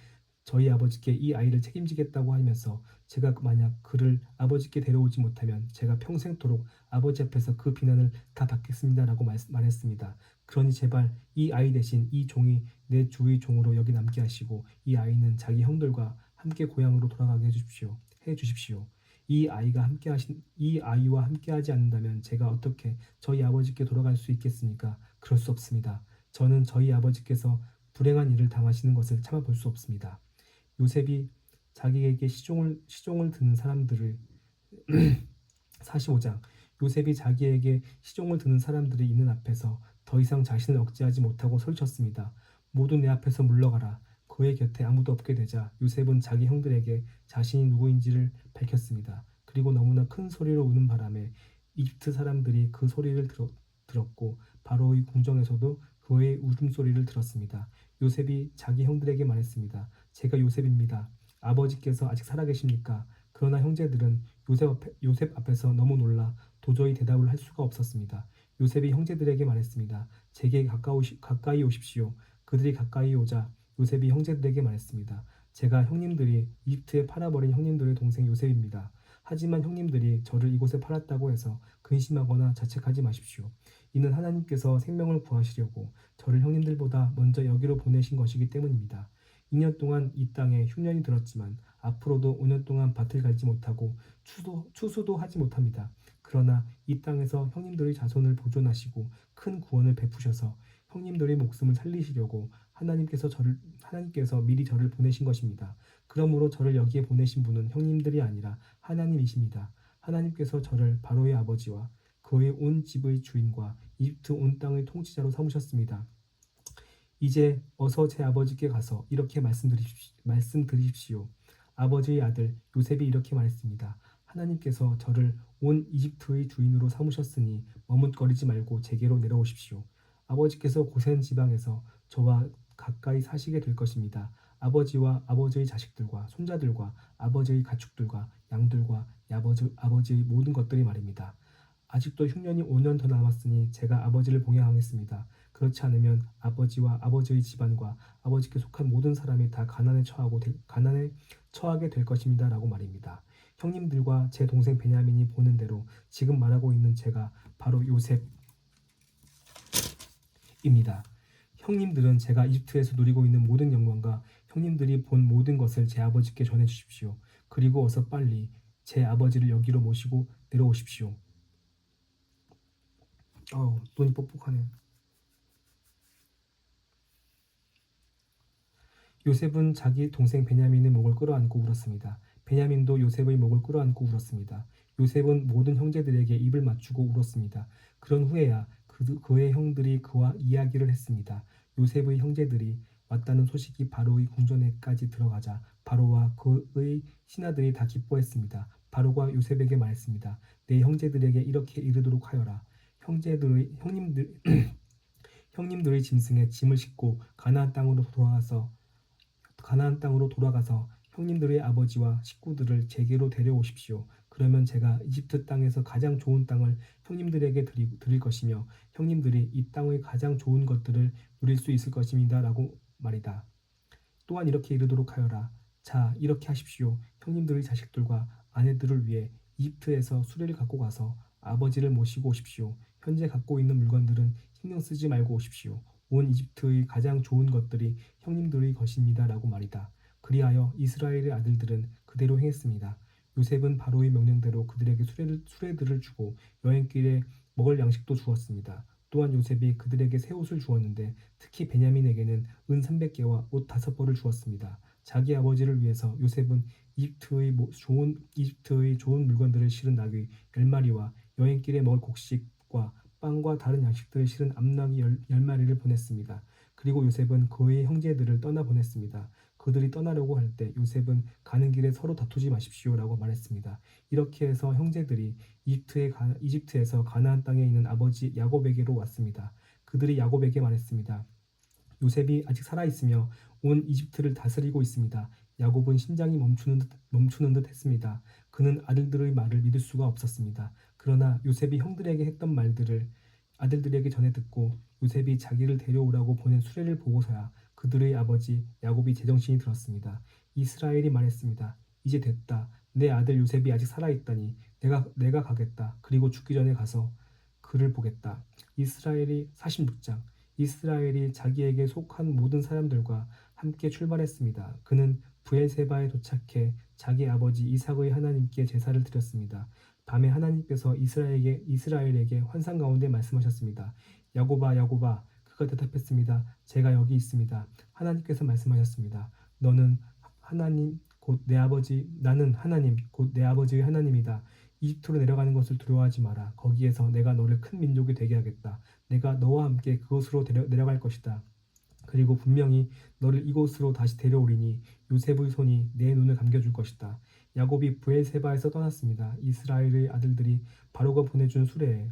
저희 아버지께 이 아이를 책임지겠다고 하면서 제가 만약 그를 아버지께 데려오지 못하면 제가 평생토록 아버지 앞에서 그 비난을 다 받겠습니다라고 말했습니다. 그러니 제발 이 아이 대신 이 종이 내 주의 종으로 여기 남게 하시고 이 아이는 자기 형들과 함께 고향으로 돌아가게 해 주십시오. 이 아이와 함께하지 않는다면 제가 어떻게 저희 아버지께 돌아갈 수 있겠습니까? 그럴 수 없습니다. 저는 저희 아버지께서 불행한 일을 당하시는 것을 참아볼 수 없습니다. 요셉이 자기에게 시종을 드는 사람들을 45장 요셉이 자기에게 시종을 드는 사람들이 있는 앞에서 더 이상 자신을 억제하지 못하고 소리쳤습니다. 모두 내 앞에서 물러가라. 그의 곁에 아무도 없게 되자 요셉은 자기 형들에게 자신이 누구인지를 밝혔습니다. 그리고 너무나 큰 소리로 우는 바람에 이집트 사람들이 그 소리를 들었고 바로의 궁정에서도 그의 울음소리를 들었습니다. 요셉이 자기 형들에게 말했습니다. 제가 요셉입니다. 아버지께서 아직 살아계십니까? 그러나 형제들은 요셉 앞에서 너무 놀라 도저히 대답을 할 수가 없었습니다. 요셉이 형제들에게 말했습니다. 제게 가까이 오십시오. 그들이 가까이 오자 요셉이 형제들에게 말했습니다. 제가 형님들이 이집트에 팔아버린 형님들의 동생 요셉입니다. 하지만 형님들이 저를 이곳에 팔았다고 해서 근심하거나 자책하지 마십시오. 이는 하나님께서 생명을 구하시려고 저를 형님들보다 먼저 여기로 보내신 것이기 때문입니다. 2년 동안 이 땅에 흉년이 들었지만 앞으로도 5년 동안 밭을 갈지 못하고 추수도 하지 못합니다. 그러나 이 땅에서 형님들의 자손을 보존하시고 큰 구원을 베푸셔서 형님들의 목숨을 살리시려고 하나님께서 미리 저를 보내신 것입니다. 그러므로 저를 여기에 보내신 분은 형님들이 아니라 하나님이십니다. 하나님께서 저를 바로의 아버지와 그의 온 집의 주인과 이집트 온 땅의 통치자로 삼으셨습니다. 이제 어서 제 아버지께 가서 이렇게 말씀드리십시오. 아버지의 아들 요셉이 이렇게 말했습니다. 하나님께서 저를 온 이집트의 주인으로 삼으셨으니 머뭇거리지 말고 제게로 내려오십시오. 아버지께서 고센 지방에서 저와 가까이 사시게 될 것입니다. 아버지와 아버지의 자식들과 손자들과 아버지의 가축들과 양들과 아버지의 모든 것들이 말입니다. 아직도 흉년이 5년 더 남았으니 제가 아버지를 봉양하겠습니다. 그렇지 않으면 아버지와 아버지의 집안과 아버지께 속한 모든 사람이 다 가난에 처하게 될 것입니다. 라고 말입니다. 형님들과 제 동생 베냐민이 보는 대로 지금 말하고 있는 제가 바로 요셉입니다. 형님들은 제가 이집트에서 누리고 있는 모든 영광과 형님들이 본 모든 것을 제 아버지께 전해 주십시오. 그리고 어서 빨리 제 아버지를 여기로 모시고 내려오십시오. 눈이 뻑뻑하네. 요셉은 자기 동생 베냐민의 목을 끌어안고 울었습니다. 베냐민도 요셉의 목을 끌어안고 울었습니다. 요셉은 모든 형제들에게 입을 맞추고 울었습니다. 그런 후에야 그의 형들이 그와 이야기를 했습니다. 요셉의 형제들이 왔다는 소식이 바로의 궁전에까지 들어가자 바로와 그의 신하들이 다 기뻐했습니다. 바로가 요셉에게 말했습니다. 내 형제들에게 이렇게 이르도록 하여라. 형님들의 짐승에 짐을 싣고 가나안 땅으로 돌아가서 형님들의 아버지와 식구들을 제게로 데려오십시오. 그러면 제가 이집트 땅에서 가장 좋은 땅을 형님들에게 드릴 것이며 형님들이 이 땅의 가장 좋은 것들을 누릴 수 있을 것입니다. 라고 말이다. 또한 이렇게 이르도록 하여라. 자, 이렇게 하십시오. 형님들의 자식들과 아내들을 위해 이집트에서 수레를 갖고 가서 아버지를 모시고 오십시오. 현재 갖고 있는 물건들은 신경 쓰지 말고 오십시오. 온 이집트의 가장 좋은 것들이 형님들의 것입니다. 라고 말이다. 그리하여 이스라엘의 아들들은 그대로 행했습니다. 요셉은 바로의 명령대로 그들에게 수레들을 주고 여행길에 먹을 양식도 주었습니다. 또한 요셉이 그들에게 새 옷을 주었는데 특히 베냐민에게는 은 300개와 옷 5벌을 주었습니다. 자기 아버지를 위해서 요셉은 이집트의 좋은 물건들을 실은 나귀 10마리와 여행길에 먹을 곡식과 빵과 다른 양식들을 실은 암나귀 10마리를 보냈습니다. 그리고 요셉은 그의 형제들을 떠나보냈습니다. 그들이 떠나려고 할 때 요셉은 가는 길에 서로 다투지 마십시오라고 말했습니다. 이렇게 해서 형제들이 이집트에서 가나안 땅에 있는 아버지 야곱에게로 왔습니다. 그들이 야곱에게 말했습니다. 요셉이 아직 살아있으며 온 이집트를 다스리고 있습니다. 야곱은 심장이 멈추는 듯 했습니다. 그는 아들들의 말을 믿을 수가 없었습니다. 그러나 요셉이 형들에게 했던 말들을 아들들에게 전해 듣고 요셉이 자기를 데려오라고 보낸 수레를 보고서야 그들의 아버지 야곱이 제정신이 들었습니다. 이스라엘이 말했습니다. 이제 됐다. 내 아들 요셉이 아직 살아있다니 내가 가겠다. 그리고 죽기 전에 가서 그를 보겠다. 이스라엘이 46장 이스라엘이 자기에게 속한 모든 사람들과 함께 출발했습니다. 그는 브엘세바에 도착해 자기 아버지 이삭의 하나님께 제사를 드렸습니다. 밤에 하나님께서 이스라엘에게 환상 가운데 말씀하셨습니다. 야곱아, 야곱아. 그가 대답했습니다. 제가 여기 있습니다. 하나님께서 말씀하셨습니다. 너는 하나님 곧 내 아버지 나는 하나님 곧 내 아버지의 하나님이다. 이집트로 내려가는 것을 두려워하지 마라. 거기에서 내가 너를 큰 민족이 되게 하겠다. 내가 너와 함께 그곳으로 내려갈 것이다. 그리고 분명히 너를 이곳으로 다시 데려오리니 요셉의 손이 내 눈을 감겨줄 것이다. 야곱이 브엘세바에서 떠났습니다. 이스라엘의 아들들이 바로가 보내준 수레에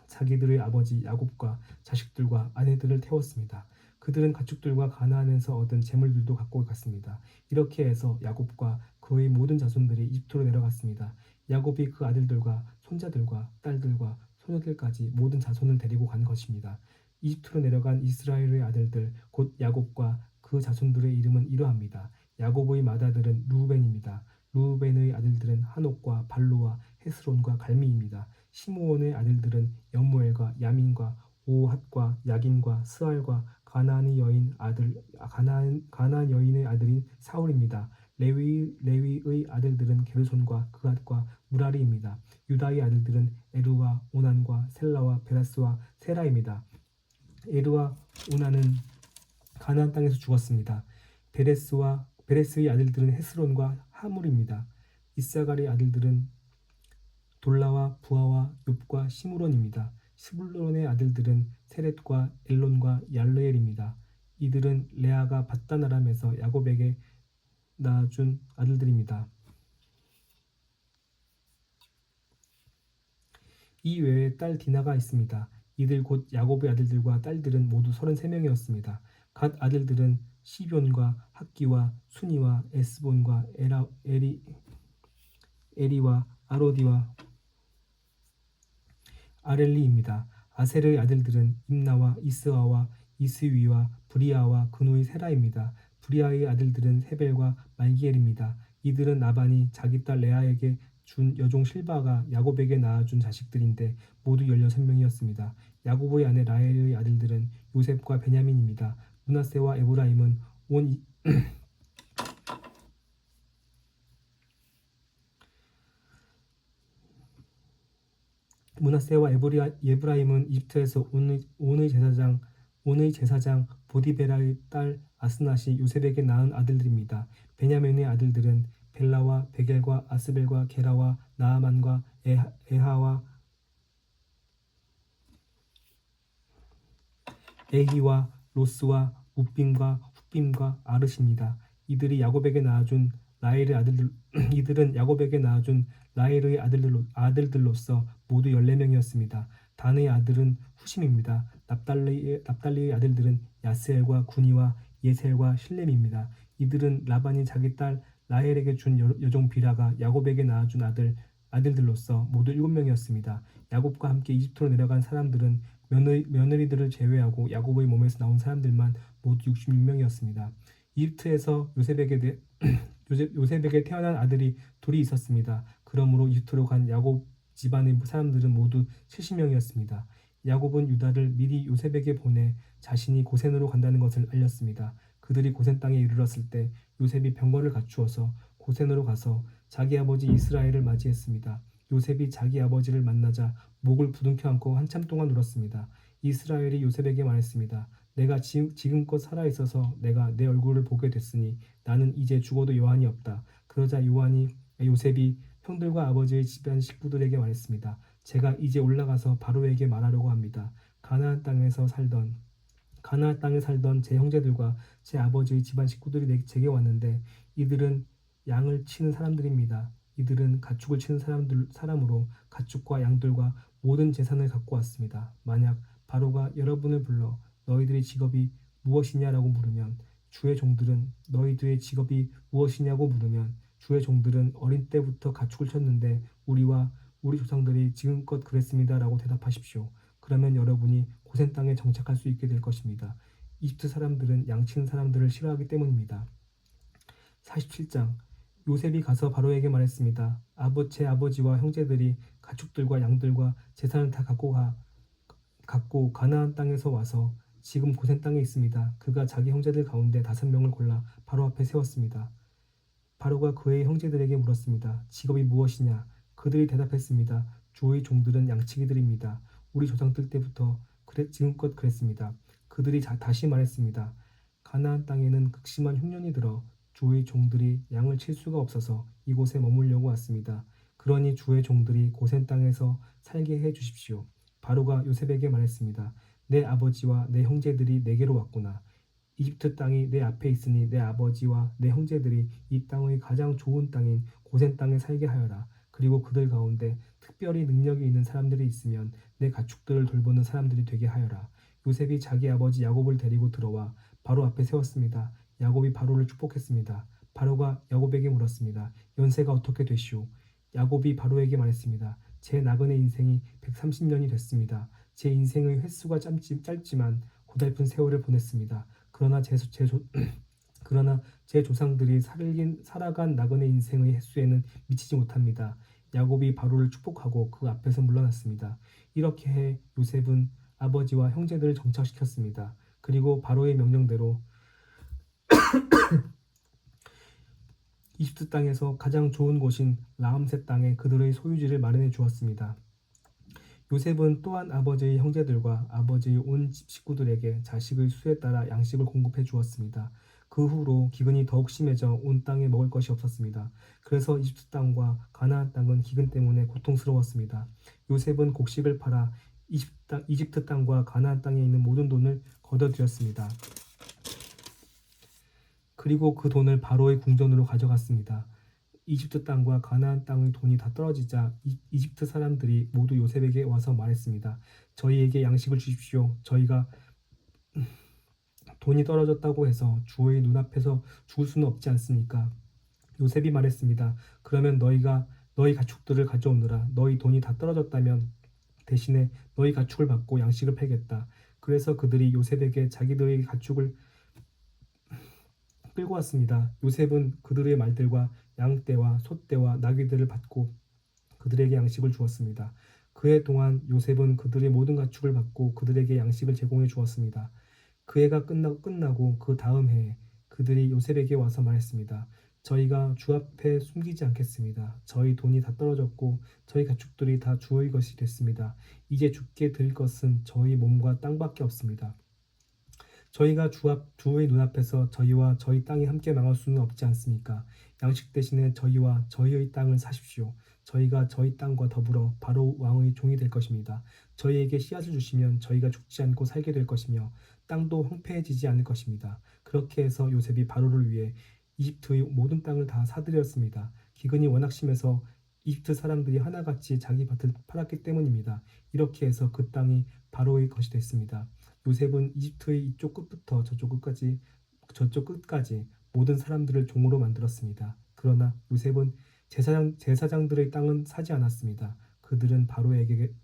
자기들의 아버지 야곱과 자식들과 아내들을 태웠습니다. 그들은 가축들과 가나안에서 얻은 재물들도 갖고 갔습니다. 이렇게 해서 야곱과 그의 모든 자손들이 이집트로 내려갔습니다. 야곱이 그 아들들과 손자들과 딸들과 소녀들까지 모든 자손을 데리고 간 것입니다. 이집트로 내려간 이스라엘의 아들들 곧 야곱과 그 자손들의 이름은 이러합니다. 야곱의 맏아들은 루벤입니다. 루벤의 아들들은 한옥과 발로와 헤스론과 갈미입니다. 시므온의 아들들은 여무엘과 야민과 오핫과 야긴과 스알과 가나안 여인의 아들인 사울입니다. 레위의 아들들은 게르손과 그앗과 무라리입니다. 유다의 아들들은 에르와 오난과 셀라와 베라스와 세라입니다. 에르와 오난은 가나안 땅에서 죽었습니다. 베레스의 아들들은 헤스론과 하물입니다. 이사갈의 아들들은 돌라와 부하와 욥과 시므론입니다. 스불론의 아들들은 세렛과 엘론과 얄르엘입니다. 이들은 레아가 밧단 아람에서 야곱에게 낳아준 아들들입니다. 이 외에 딸 디나가 있습니다. 이들 곧 야곱의 아들들과 딸들은 모두 33명이었습니다. 갓 아들들은 시뵈과 학기와 순이와 에스본과 에리와 아로디와 아렐리입니다. 아셀의 아들들은 임나와 이스아와 이스위와 브리아와 그노의 세라입니다. 브리아의 아들들은 헤벨과 말기엘입니다. 이들은 나반이 자기 딸 레아에게 준 여종 실바가 야곱에게 낳아준 자식들인데 모두 16명이었습니다. 야곱의 아내 라헬의 아들들은 요셉과 베냐민입니다. 므낫세와 에브라임은 온 므낫세와 에브라임은 이집트에서 온의 제사장 보디베라의 딸 아스낫이 요셉에게 낳은 아들들입니다. 베냐민의 아들들은 벨라와 베겔과 아스벨과 게라와 나아만과 에하와 에히와 로스와 우빔과 훗빔과 아르시입니다. 이들이 야곱에게 낳아준 라헬의 아들들 이들은 야곱에게 낳아준 라헬의 아들들로서 모두 14명이었습니다. 단의 아들은 후심입니다. 납달리의 아들들은 야스엘과 구니와 예셀과 실렘입니다. 이들은 라반이 자기 딸 라헬에게 준 여종 비라가 야곱에게 낳아준 아들들로서 모두 7명이었습니다. 야곱과 함께 이집트로 내려간 사람들은 며느리들을 제외하고 야곱의 몸에서 나온 사람들만 모두 66명이었습니다. 이집트에서 요셉에게 태어난 아들이 둘이 있었습니다. 그러므로 이집트로 간 야곱 집안의 사람들은 모두 70명이었습니다. 야곱은 유다를 미리 요셉에게 보내 자신이 고센으로 간다는 것을 알렸습니다. 그들이 고센 땅에 이르렀을 때 요셉이 병거를 갖추어서 고센으로 가서 자기 아버지 이스라엘을 맞이했습니다. 요셉이 자기 아버지를 만나자 목을 부둥켜 안고 한참 동안 울었습니다. 이스라엘이 요셉에게 말했습니다. 내가 지금껏 살아있어서 내가 내 얼굴을 보게 됐으니 나는 이제 죽어도 여한이 없다. 그러자 요셉이 형들과 아버지의 집안 식구들에게 말했습니다. 제가 이제 올라가서 바로에게 말하려고 합니다. 가나안 땅에 살던 제 형제들과 제 아버지의 집안 식구들이 제게 왔는데 이들은 양을 치는 사람들입니다. 이들은 가축을 치는 사람으로 가축과 양들과 모든 재산을 갖고 왔습니다. 만약 바로가 여러분을 불러 너희들의 직업이 무엇이냐라고 물으면 주의 종들은 너희들의 직업이 무엇이냐고 물으면 주의 종들은 어린 때부터 가축을 쳤는데 우리와 우리 조상들이 지금껏 그랬습니다라고 대답하십시오. 그러면 여러분이 고센 땅에 정착할 수 있게 될 것입니다. 이집트 사람들은 양치는 사람들을 싫어하기 때문입니다. 47장 요셉이 가서 바로에게 말했습니다. 제 아버지와 형제들이 가축들과 양들과 재산을 다 갖고 가나안 땅에서 와서 지금 고센 땅에 있습니다. 그가 자기 형제들 가운데 5명을 골라 바로 앞에 세웠습니다. 바로가 그의 형제들에게 물었습니다. 직업이 무엇이냐? 그들이 대답했습니다. 주의 종들은 양치기들입니다. 우리 조상들 때부터 지금껏 그랬습니다. 그들이 다시 말했습니다. 가나안 땅에는 극심한 흉년이 들어 주의 종들이 양을 칠 수가 없어서 이곳에 머물려고 왔습니다. 그러니 주의 종들이 고센 땅에서 살게 해 주십시오. 바로가 요셉에게 말했습니다. 내 아버지와 내 형제들이 내게로 왔구나. 이집트 땅이 내 앞에 있으니 내 아버지와 내 형제들이 이 땅의 가장 좋은 땅인 고센 땅에 살게 하여라. 그리고 그들 가운데 특별히 능력이 있는 사람들이 있으면 내 가축들을 돌보는 사람들이 되게 하여라. 요셉이 자기 아버지 야곱을 데리고 들어와 바로 앞에 세웠습니다. 야곱이 바로를 축복했습니다. 바로가 야곱에게 물었습니다. 연세가 어떻게 되시오? 야곱이 바로에게 말했습니다. 제 나그네 인생이 130년이 됐습니다. 제 인생의 횟수가 짧지만 고달픈 세월을 보냈습니다. 그러나 그러나 제 조상들이 살아간 나그네 인생의 횟수에는 미치지 못합니다. 야곱이 바로를 축복하고 그 앞에서 물러났습니다. 이렇게 해 요셉은 아버지와 형제들을 정착시켰습니다. 그리고 바로의 명령대로 이집트 땅에서 가장 좋은 곳인 라암셋 땅에 그들의 소유지를 마련해 주었습니다. 요셉은 또한 아버지의 형제들과 아버지의 온 집 식구들에게 자식의 수에 따라 양식을 공급해 주었습니다. 그 후로 기근이 더욱 심해져 온 땅에 먹을 것이 없었습니다. 그래서 이집트 땅과 가나안 땅은 기근 때문에 고통스러웠습니다. 요셉은 곡식을 팔아 이집트 땅과 가나안 땅에 있는 모든 돈을 거둬들였습니다. 그리고 그 돈을 바로의 궁전으로 가져갔습니다. 이집트 땅과 가나안 땅의 돈이 다 떨어지자 이집트 사람들이 모두 요셉에게 와서 말했습니다. 저희에게 양식을 주십시오. 저희가 돈이 떨어졌다고 해서 주의 눈앞에서 죽을 수는 없지 않습니까? 요셉이 말했습니다. 그러면 너희가 너희 가축들을 가져오느라. 너희 돈이 다 떨어졌다면 대신에 너희 가축을 받고 양식을 팔겠다. 그래서 그들이 요셉에게 자기들의 가축을 끌고 왔습니다. 요셉은 그들의 말들과 양떼와 소떼와 나귀들을 받고 그들에게 양식을 주었습니다. 그해 동안 요셉은 그들의 모든 가축을 받고 그들에게 양식을 제공해 주었습니다. 그 해가 끝나고 그 다음 해에 그들이 요셉에게 와서 말했습니다. 저희가 주 앞에 숨기지 않겠습니다. 저희 돈이 다 떨어졌고 저희 가축들이 다 주의 것이 됐습니다. 이제 주께 드릴 것은 저희 몸과 땅밖에 없습니다. 저희가 주의 눈앞에서 저희와 저희 땅이 함께 망할 수는 없지 않습니까? 양식 대신에 저희와 저희의 땅을 사십시오. 저희가 저희 땅과 더불어 바로 왕의 종이 될 것입니다. 저희에게 씨앗을 주시면 저희가 죽지 않고 살게 될 것이며 땅도 황폐해지지 않을 것입니다. 그렇게 해서 요셉이 바로를 위해 이집트의 모든 땅을 다 사들였습니다. 기근이 워낙 심해서 이집트 사람들이 하나같이 자기 밭을 팔았기 때문입니다. 이렇게 해서 그 땅이 바로의 것이 됐습니다. 요셉은 이집트의 이쪽 끝부터 저쪽 끝까지 모든 사람들을 종으로 만들었습니다. 그러나 요셉은 제사장들의 땅은 사지 않았습니다. 그들은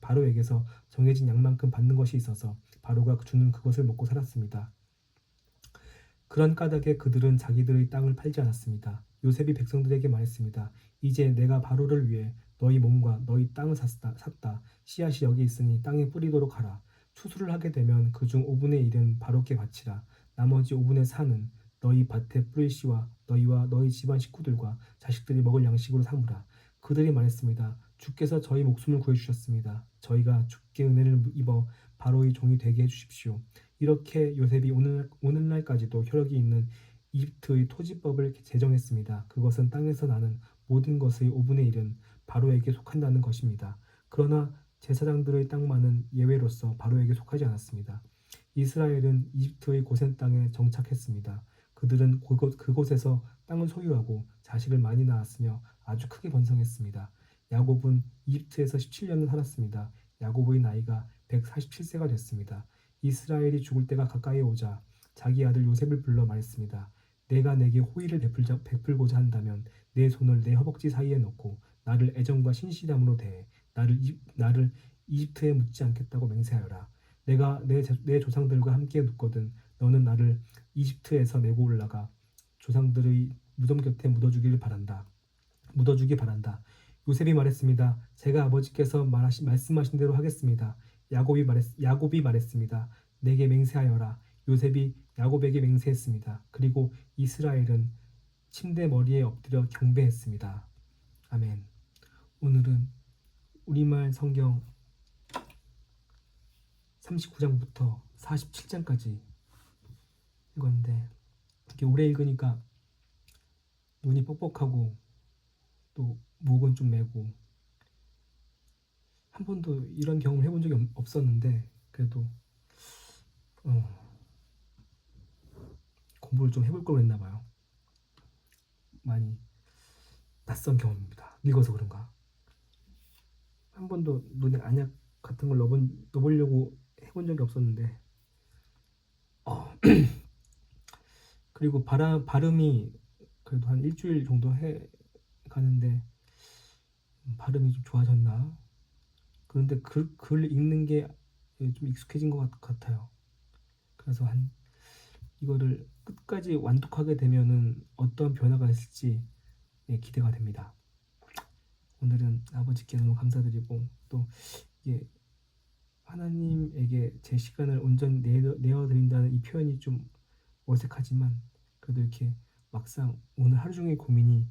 바로에게서 정해진 양만큼 받는 것이 있어서 바로가 주는 그것을 먹고 살았습니다. 그런 까닭에 그들은 자기들의 땅을 팔지 않았습니다. 요셉이 백성들에게 말했습니다. 이제 내가 바로를 위해 너희 몸과 너희 땅을 샀다. 씨앗이 여기 있으니 땅에 뿌리도록 하라. 추수를 하게 되면 그중 5분의 1은 바로께 바치라. 나머지 5분의 4는 너희 밭에 뿌릴 씨와 너희와 너희 집안 식구들과 자식들이 먹을 양식으로 삼으라. 그들이 말했습니다. 주께서 저희 목숨을 구해주셨습니다. 저희가 주께 은혜를 입어 바로의 종이 되게 해주십시오. 이렇게 요셉이 오늘날까지도 효력이 있는 이집트의 토지법을 제정했습니다. 그것은 땅에서 나는 모든 것의 5분의 1은 바로에게 속한다는 것입니다. 그러나 제사장들의 땅만은 예외로서 바로에게 속하지 않았습니다. 이스라엘은 이집트의 고센 땅에 정착했습니다. 그들은 그곳에서 땅을 소유하고 자식을 많이 낳았으며 아주 크게 번성했습니다. 야곱은 이집트에서 17년을 살았습니다. 야곱의 나이가 147세가 됐습니다. 이스라엘이 죽을 때가 가까이 오자 자기 아들 요셉을 불러 말했습니다. 내가 내게 호의를 베풀고자 한다면 내 손을 내 허벅지 사이에 넣고 나를 애정과 신실함으로 대해 나를 이집트에 묻지 않겠다고 맹세하여라. 내가 내 조상들과 함께 눕거든 너는 나를 이집트에서 메고 올라가 조상들의 무덤 곁에 묻어주기 바란다. 요셉이 말했습니다. 제가 아버지께서 말씀하신 대로 하겠습니다. 야곱이 말했습니다. 내게 맹세하여라. 요셉이 야곱에게 맹세했습니다. 그리고 이스라엘은 침대 머리에 엎드려 경배했습니다. 아멘. 오늘은 우리말 성경 39장부터 47장까지 읽었는데 이렇게 오래 읽으니까 눈이 뻑뻑하고 또 목은 좀 메고 한 번도 이런 경험을 해본 적이 없었는데 그래도 공부를 좀 해볼 걸 그랬나 봐요. 많이 낯선 경험입니다. 읽어서 그런가. 한 번도 눈에 안약 같은 걸 넣어보려고 해본 적이 없었는데 그리고 발음이 그래도 한 일주일 정도 해 가는데 발음이 좀 좋아졌나? 그런데 글 읽는 게 좀 익숙해진 것 같아요. 그래서 이거를 끝까지 완독하게 되면은 어떤 변화가 있을지 기대가 됩니다. 오늘은 아버지께 너무 감사드리고 또 이게 하나님에게 제 시간을 온전히 내어드린다는 이 표현이 좀 어색하지만 그래도 이렇게 막상 오늘 하루 종일 고민이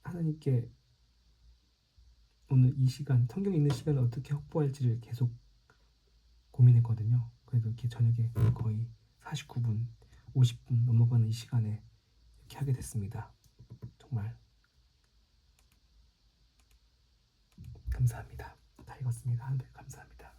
하나님께 오늘 이 시간 성경 읽는 시간을 어떻게 확보할지를 계속 고민했거든요. 그래도 이렇게 저녁에 거의 49분, 50분 넘어가는 이 시간에 이렇게 하게 됐습니다. 정말 감사합니다. 다 읽었습니다. 감사합니다.